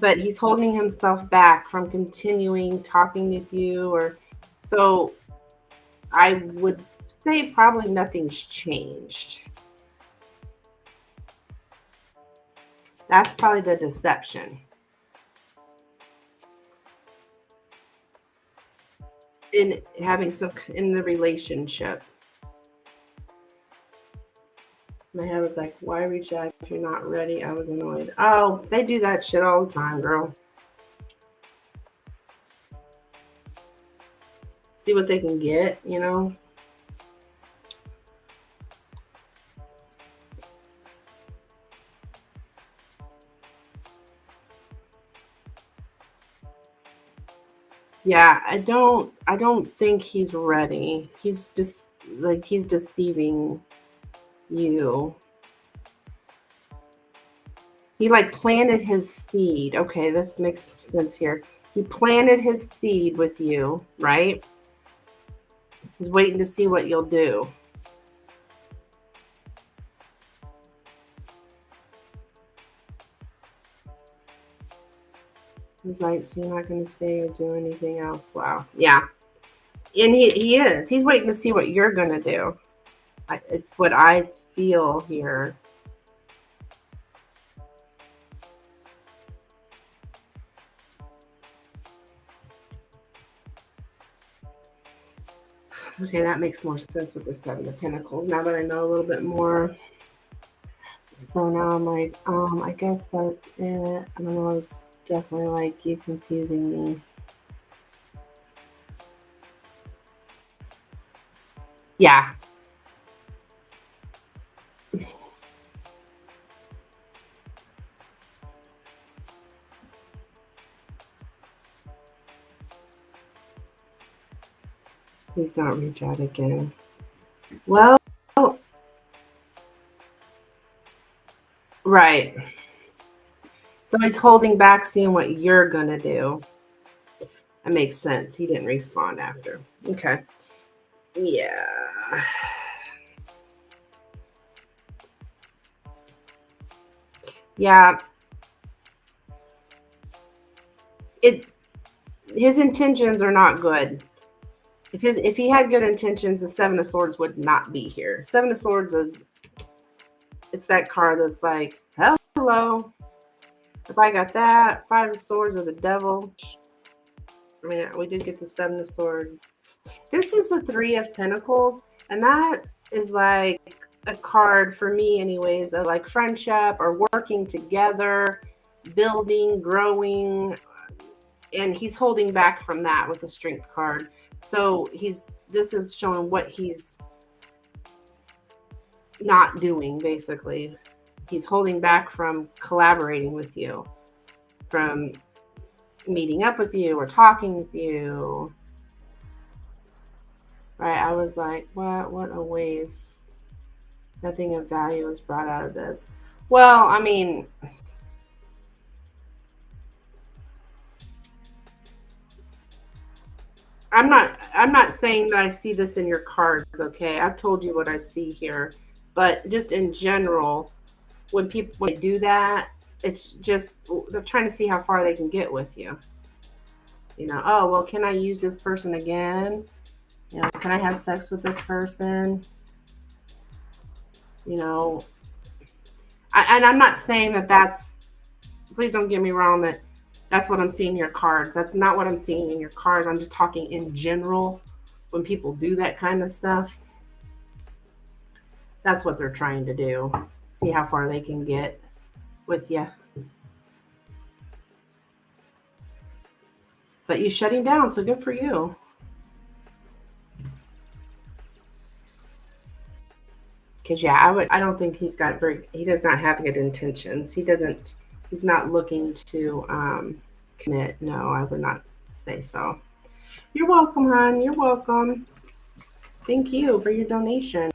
But he's holding himself back from continuing talking with you, or so I would say probably nothing's changed. That's probably the deception in having some in the relationship. My head was like, why reach out if you're not ready? I was annoyed. Oh, they do that shit all the time, girl. See what they can get, you know? Yeah, I don't think he's ready. He's just like he's deceiving you. He like planted his seed. Okay, this makes sense here. He planted his seed with you, right? He's waiting to see what you'll do. He's like, so you're not going to say or do anything else? Wow. Yeah. And he is. He's waiting to see what you're going to do. It's what I feel here. Okay, that makes more sense with the Seven of Pentacles. Now that I know a little bit more. So now I'm like, I guess that's it. I don't know, it's definitely like you confusing me. Yeah. Please don't reach out again. Well, right. So he's holding back, seeing what you're going to do. That makes sense. He didn't respond after. Okay. Yeah. Yeah. His intentions are not good. If he had good intentions, the Seven of Swords would not be here. Seven of Swords it's that card that's like, hello. If I got that, Five of Swords or the Devil. I mean, we did get the Seven of Swords. This is the Three of Pentacles, and that is like a card for me anyways, of like friendship or working together, building, growing, and he's holding back from that with the Strength card. So this is showing what he's not doing, basically. He's holding back from collaborating with you, from meeting up with you or talking with you. Right? I was like, what a waste. Nothing of value was brought out of this. Well, I mean, I'm not saying that I see this in your cards, okay? I've told you what I see here. But just in general, when people do that, it's just they're trying to see how far they can get with you. You know, oh, well, can I use this person again? You know, can I have sex with this person? You know, and I'm not saying that please don't get me wrong, that's what I'm seeing in your cards. That's not what I'm seeing in your cards. I'm just talking in general. When people do that kind of stuff, that's what they're trying to do. See how far they can get with you. But you shut him down, so good for you. Because yeah, I don't think he does not have good intentions. He's not looking to commit. No, I would not say so. You're welcome, hon. You're welcome. Thank you for your donation.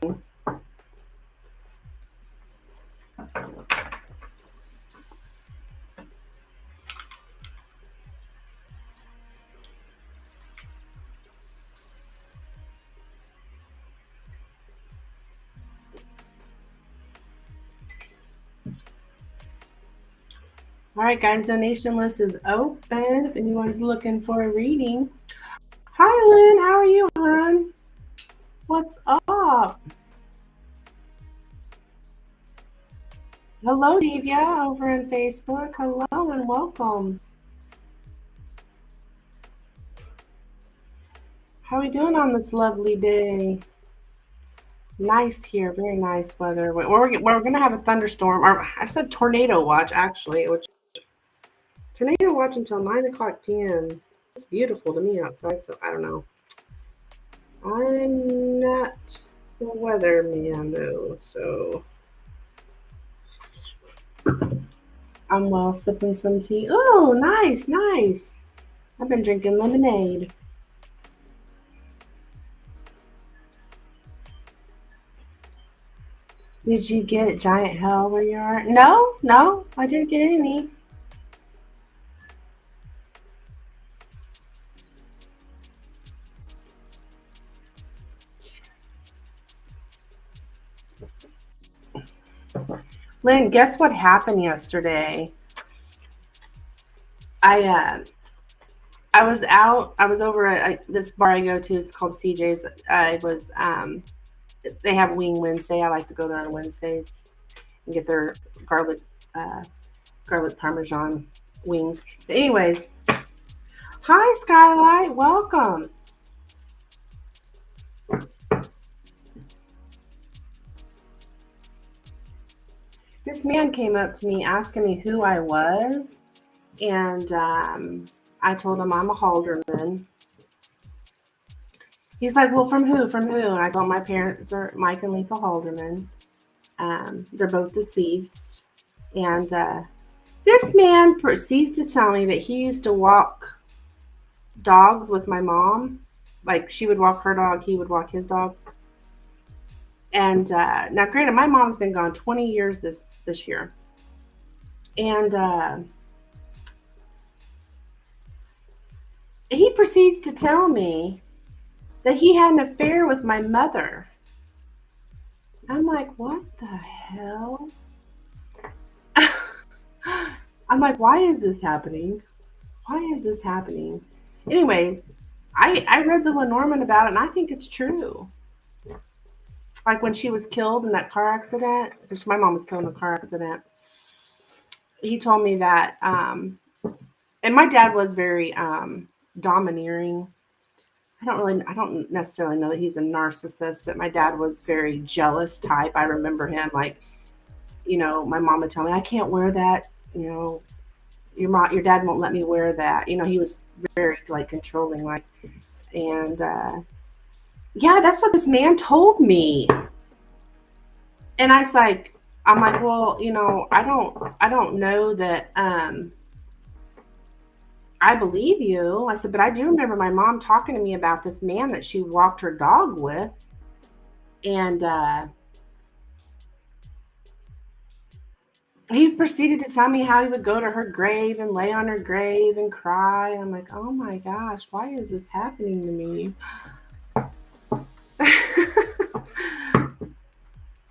All right, guys, donation list is open if anyone's looking for a reading. Hi, Lynn. How are you, hon? What's up? Hello, Divya, over on Facebook. Hello and welcome. How are we doing on this lovely day? It's nice here, very nice weather. We're going to have a thunderstorm, or I said tornado watch, actually, which tornado watch until 9 o'clock p.m. It's beautiful to me outside, so I don't know. I'm not the weatherman, though, so I'm well sipping some tea. Oh, nice, nice. I've been drinking lemonade. Did you get giant hell where you are? No, no, I didn't get any. Lynn, guess what happened yesterday? I was out. I was over at this bar I go to. It's called CJ's. I was they have Wing Wednesday. I like to go there on Wednesdays and get their garlic uh, garlic parmesan wings. But anyways, hi Skylight, welcome. This man came up to me asking me who I was, and I told him I'm a Halderman. He's like, well, from who? From who? And I told him my parents are Mike and Letha Halderman. They're both deceased. And this man proceeds to tell me that he used to walk dogs with my mom. Like she would walk her dog, he would walk his dog. And now, granted, my mom's been gone 20 years this year. And he proceeds to tell me that he had an affair with my mother. I'm like, what the hell? I'm like, why is this happening? Why is this happening? Anyways, I read the Lenormand about it, and I think it's true. Like when she was killed in that car accident, because my mom was killed in a car accident. He told me that, and my dad was very domineering. I don't necessarily know that he's a narcissist, but my dad was very jealous type. I remember him like, my mom would tell me, I can't wear that, your dad won't let me wear that. He was very like controlling, like, and yeah, that's what this man told me. And I'm like, well, I don't know that I believe you. I said, but I do remember my mom talking to me about this man that she walked her dog with. And he proceeded to tell me how he would go to her grave and lay on her grave and cry. I'm like, oh my gosh, why is this happening to me?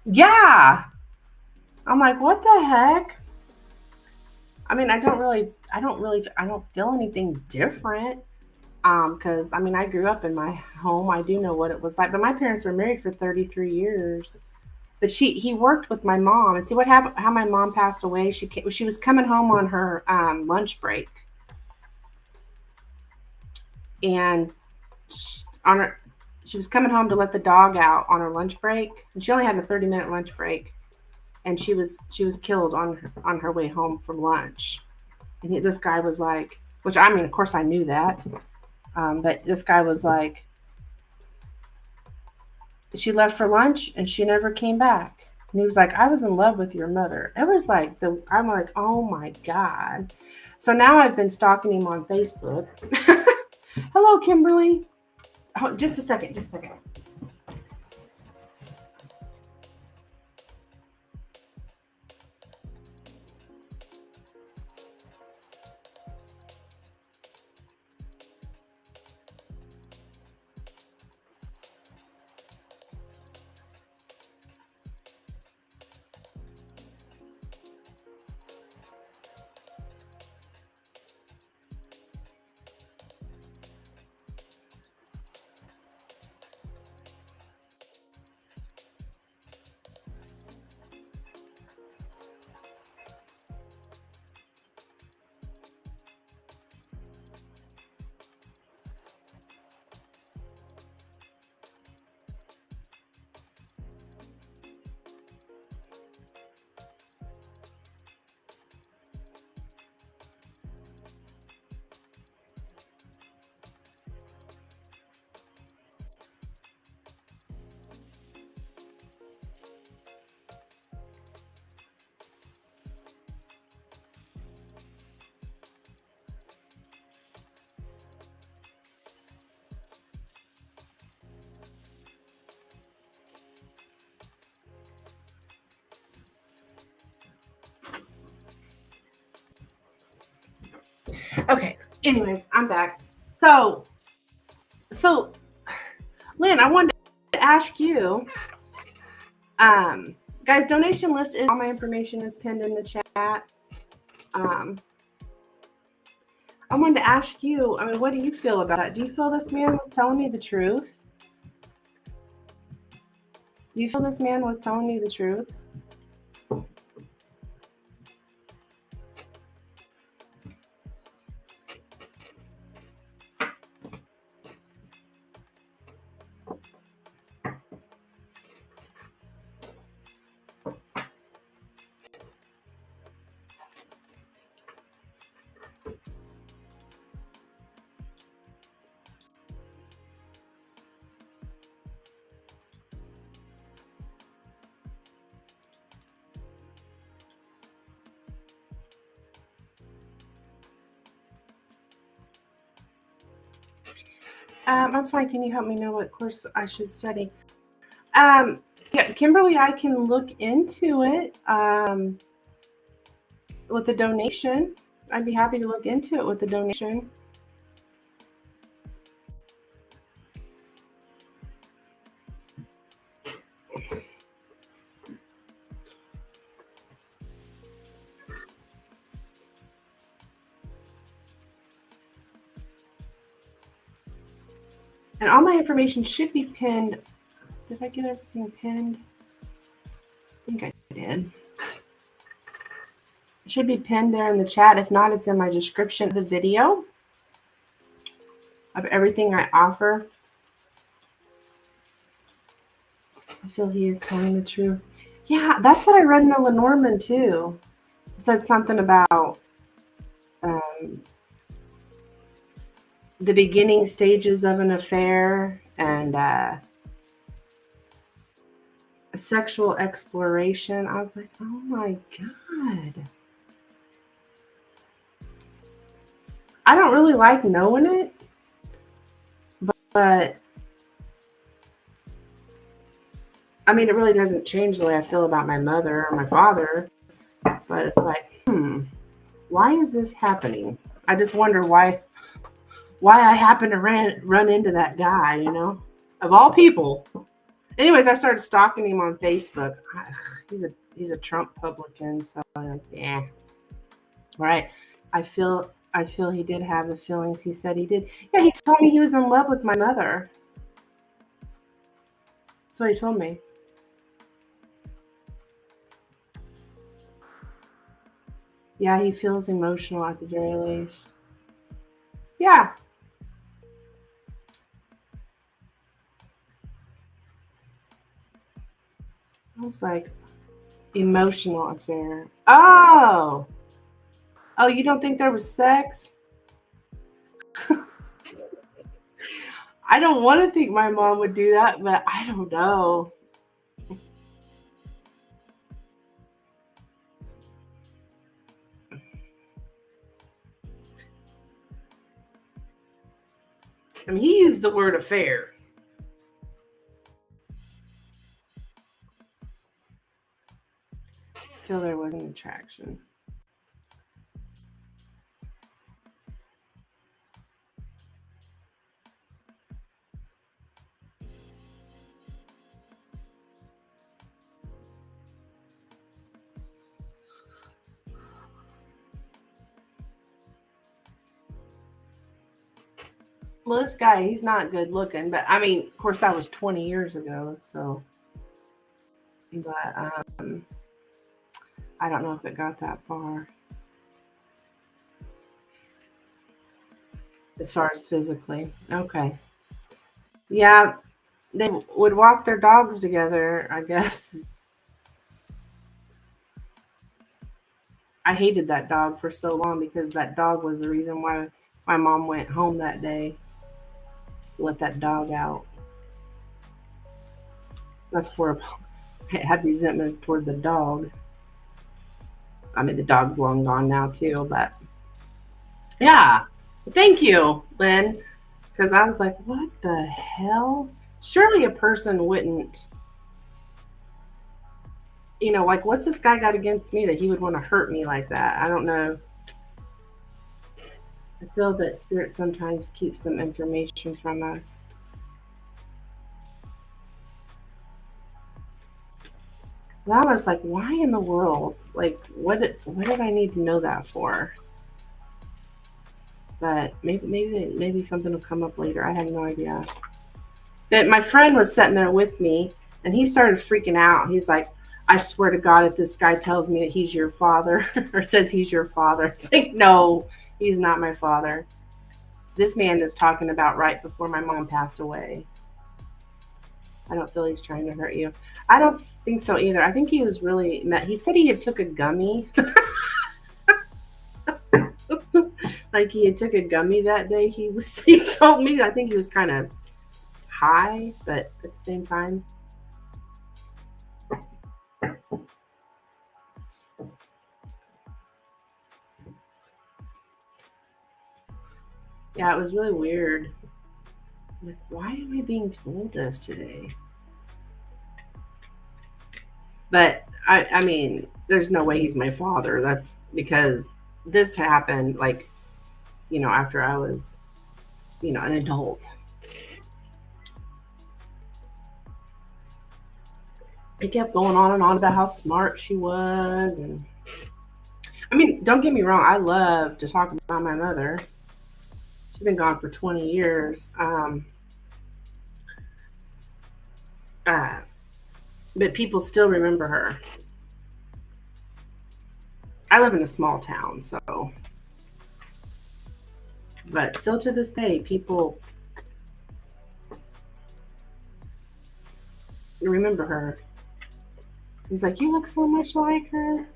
Yeah. I'm like, what the heck? I mean, I don't feel anything different. Because I grew up in my home. I do know what it was like. But my parents were married for 33 years. But he worked with my mom, and see what happened. How my mom passed away. She was coming home on her lunch break, and she was coming home to let the dog out on her lunch break, and she only had a 30-minute lunch break, and she was killed on her way home from lunch. And this guy was like, which of course I knew that, but this guy was like, she left for lunch and she never came back. And he was like, I was in love with your mother. It was like, I'm like, oh my God. So now I've been stalking him on Facebook. Hello, Kimberly. Oh, just a second. Okay. Anyways, I'm back. So, so, Lynn, I wanted to ask you, guys, donation list is all my information is pinned in the chat. I wanted to ask you, I mean, what do you feel about that? Do you feel this man was telling me the truth? Do you feel this man was telling me the truth? I'm fine. Can you help me know what course I should study? Yeah, Kimberly, I can look into it with a donation. I'd be happy to look into it with a donation. And all my information should be pinned. Did I get everything pinned? I think I did. It should be pinned there in the chat. If not, it's in my description of the video of everything I offer. I feel he is telling the truth. Yeah, that's what I read in the Lenormand too. It said something about the beginning stages of an affair and sexual exploration. I was like, oh my God. I don't really like knowing it, but I mean, it really doesn't change the way I feel about my mother or my father, but it's like, why is this happening? I just wonder why I happen to run into that guy, you know, of all people. Anyways, I started stalking him on Facebook. He's a Trump Republican, so yeah. All right. I feel he did have the feelings he said he did. Yeah, he told me he was in love with my mother. That's what he told me. Yeah, he feels emotional at the very least. Yeah. I was like, emotional affair. Oh, you don't think there was sex? I don't want to think my mom would do that, but I don't know. I mean, he used the word affair. I feel there was an attraction. Well, this guy, he's not good looking, but I mean, of course, that was 20 years ago, so. But I don't know if it got that far. As far as physically. Okay. Yeah, they would walk their dogs together, I guess. I hated that dog for so long because that dog was the reason why my mom went home that day. Let that dog out. That's horrible. I had resentments toward the dog. I mean, the dog's long gone now too, but yeah. Thank you, Lynn. Because I was like, what the hell? Surely a person wouldn't, you know, like, what's this guy got against me that he would want to hurt me like that? I don't know. I feel that spirit sometimes keeps some information from us. Well, I was like, why in the world? Like, what did I need to know that for? But maybe something will come up later. I have no idea. But my friend was sitting there with me, and he started freaking out. He's like, I swear to God, if this guy tells me that he's your father or says he's your father, it's like, no, he's not my father. This man is talking about right before my mom passed away. I don't feel he's trying to hurt you. I don't think so either. I think he was really met. He said he had took a gummy. Like he had took a gummy that day. He told me, I think he was kind of high, but at the same time. Yeah, it was really weird. Like, why am I being told this today? But I mean, there's no way he's my father. That's because this happened like, after I was, an adult. It kept going on and on about how smart she was, and I mean, don't get me wrong, I love to talk about my mother. She's been gone for 20 years. Uh, but people still remember her. I live in a small town, so, but still to this day, people remember her. He's like, you look so much like her.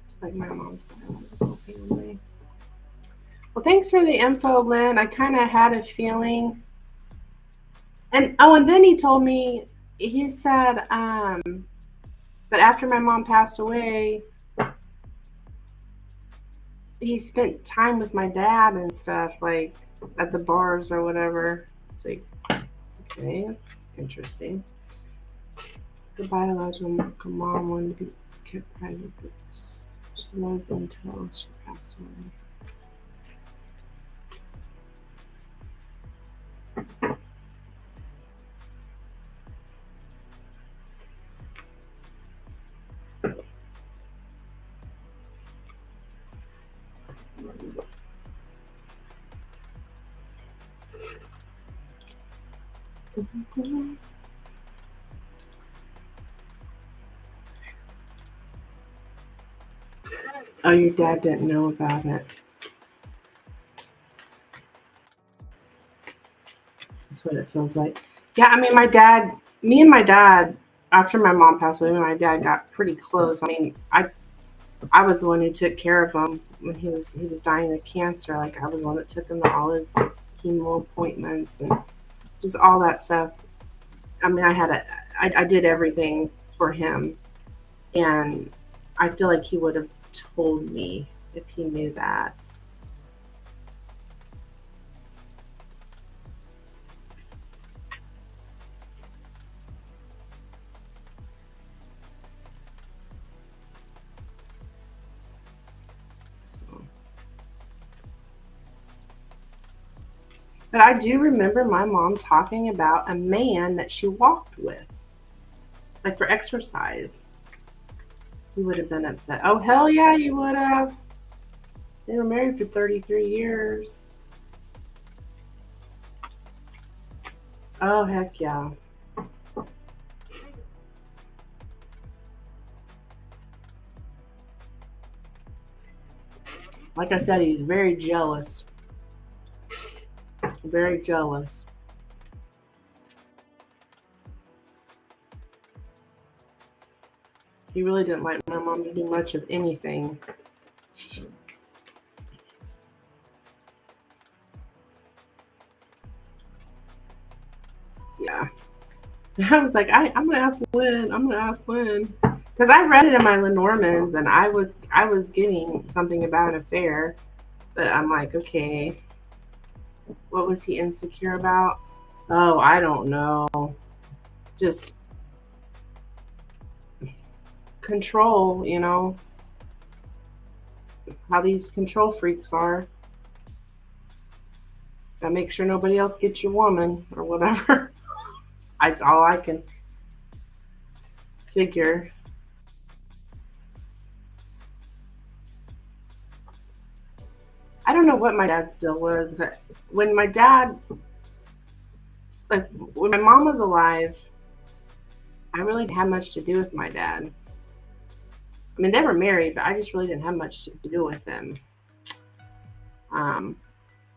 Just like my mom's biological family. Well, thanks for the info, Lynn. I kind of had a feeling. And then he told me, he said, but after my mom passed away, he spent time with my dad and stuff, like at the bars or whatever. It's like, okay, that's interesting. The biological mom wanted to be kept private, but she was until she passed away. Oh, your dad didn't know about it. That's what it feels like. Yeah, I mean, me and my dad, after my mom passed away, my dad got pretty close. I mean, I was the one who took care of him when he was dying of cancer. Like I was the one that took him to all his chemo appointments and just all that stuff. I mean, I did everything for him, and I feel like he would have told me if he knew that. So. But I do remember my mom talking about a man that she walked with, like for exercise. He would have been upset. Oh, hell yeah, you would have. They were married for 33 years. Oh, heck yeah. Like I said, he's very jealous. Very jealous. He really didn't like my mom to do much of anything. Yeah. I was like, I'm gonna ask Lynn. I'm gonna ask Lynn because I read it in my Lenormands, and I was getting something about an affair, but I'm like, okay, what was he insecure about? Oh, I don't know. Just control, how these control freaks are. Gotta make sure nobody else gets your woman or whatever. That's all I can figure. I don't know what my dad still was, but when my dad, like when my mom was alive, I really didn't have much to do with my dad. I mean, they were married, but I just really didn't have much to do with them. Um,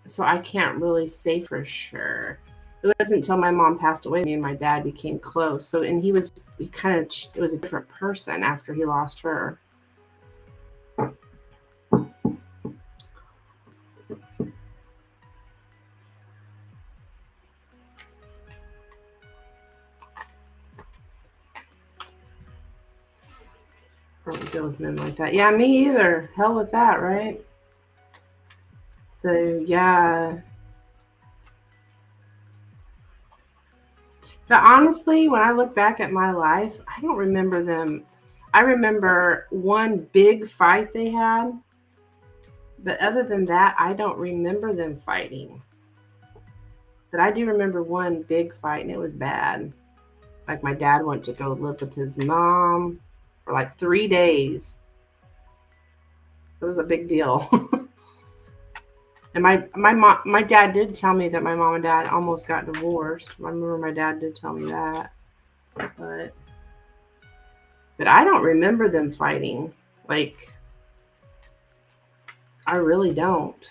so I can't really say for sure. It wasn't until my mom passed away, me and my dad became close. So, and he kind of, it was a different person after he lost her. I don't deal with men like that. Yeah, me either. Hell with that, right? So, yeah. But honestly, when I look back at my life, I don't remember them. I remember one big fight they had, but other than that, I don't remember them fighting. But I do remember one big fight, and it was bad. Like my dad went to go live with his mom for like 3 days. It was a big deal. And my dad did tell me that my mom and dad almost got divorced. I remember my dad did tell me that, but I don't remember them fighting. Like I really don't,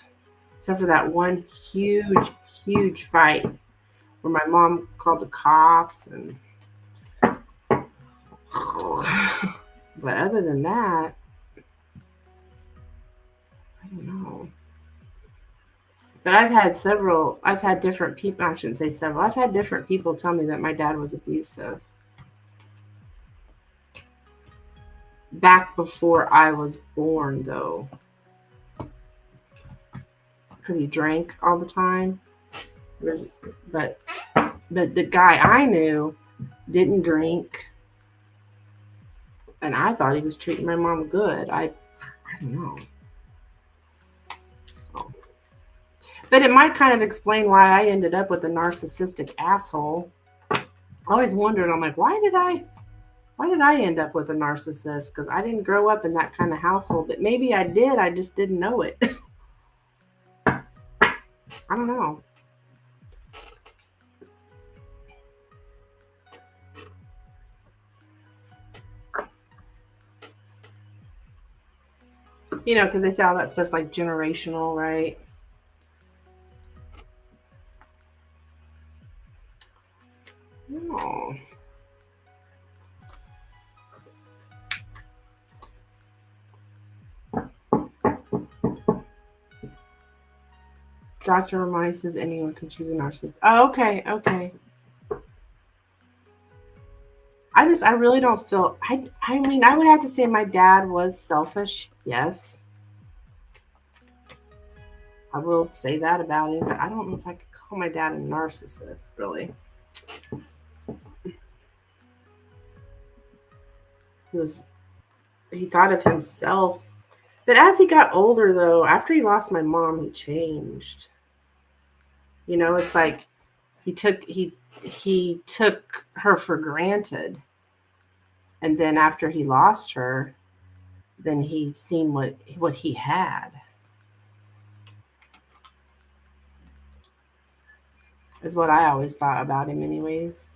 except for that one huge fight where my mom called the cops and. But other than that, I don't know. But I've had different people, I shouldn't say several, I've had different people tell me that my dad was abusive. Back before I was born, though. Because he drank all the time. But the guy I knew didn't drink. And I thought he was treating my mom good. I don't know. So. But it might kind of explain why I ended up with a narcissistic asshole. I always wondered, I'm like, why did I end up with a narcissist? Because I didn't grow up in that kind of household. But maybe I did. I just didn't know it. I don't know. Because they say all that stuff's like generational, right? Oh. Dr. Ramani says anyone can choose a narcissist. Oh, okay. I really don't feel, I mean, I would have to say my dad was selfish. Yes. I will say that about him, but I don't know if I could call my dad a narcissist, really. He thought of himself. But as he got older, though, after he lost my mom, he changed. It's like he took her for granted. And then after he lost her, then he seen what he had. Is what I always thought about him anyways.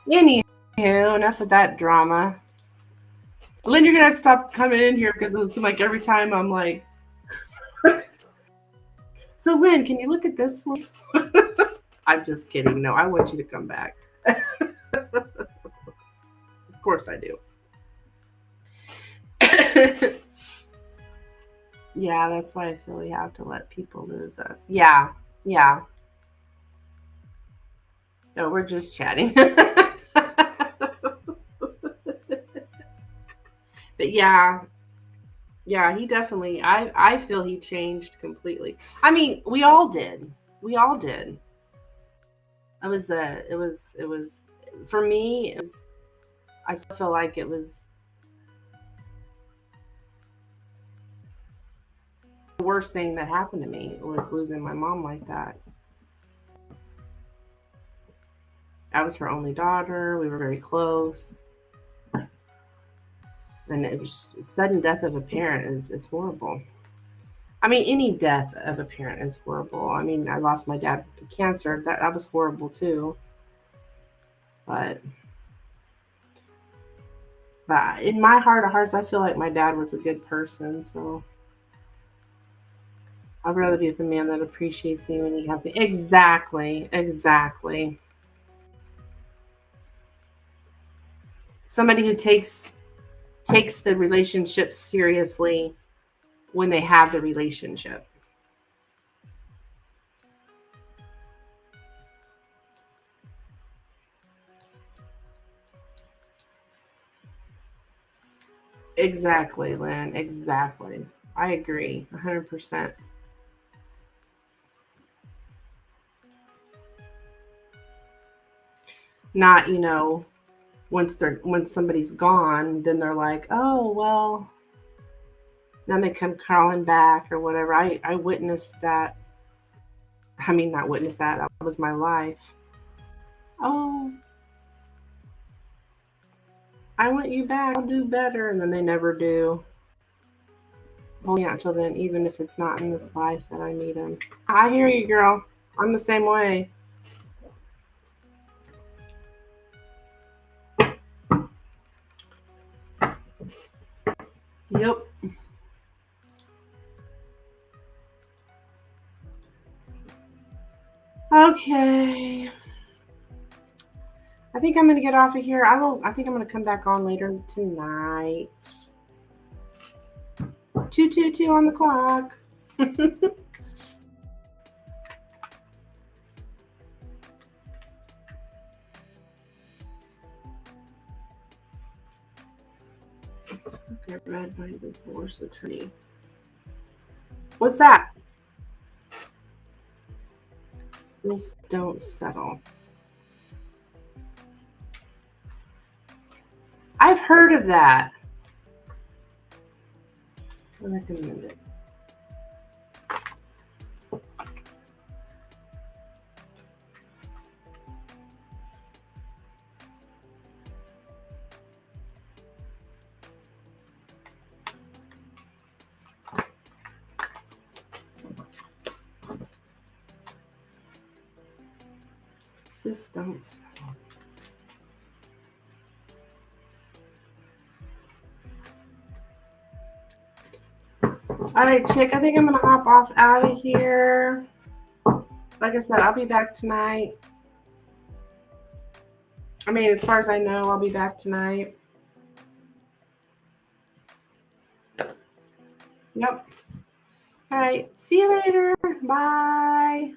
Anywho, enough of that drama. Lynn, you're gonna have to stop coming in here because it seems like every time I'm like, so Lynn, can you look at this one? I'm just kidding. No, I want you to come back. Of course I do. Yeah, that's why I feel we have to let people lose us. Yeah. No, we're just chatting. But yeah, he definitely, I feel he changed completely. I mean, we all did. it was for me. I still feel like it was the worst thing that happened to me was losing my mom like that. I was her only daughter. We were very close, and it was sudden death of a parent is horrible. I mean, any death of a parent is horrible. I mean, I lost my dad to cancer. That was horrible too. But but in my heart of hearts, I feel like my dad was a good person. So I'd rather be with a man that appreciates me when he has me. Exactly, exactly. Somebody who takes the relationship seriously when they have the relationship. Exactly, Lynn. Exactly. I agree 100%. Not, once somebody's gone, then they're like, oh, well, then they come crawling back or whatever. I witnessed that. I mean, not witnessed that. That was my life. Oh, I want you back. I'll do better. And then they never do. Holding out till then, even if it's not in this life that I meet him. I hear you, girl. I'm the same way. Yep. Okay. I think I'm gonna get off of here. I think I'm gonna come back on later tonight. 222 on the clock. Get read by the divorce attorney. What's that? This don't settle. I've heard of that. I recommend it. This don't settle. All right, chick. I think I'm gonna hop off out of here. Like I said, I'll be back tonight. I mean, as far as I know, I'll be back tonight. Yep. All right. See you later. Bye.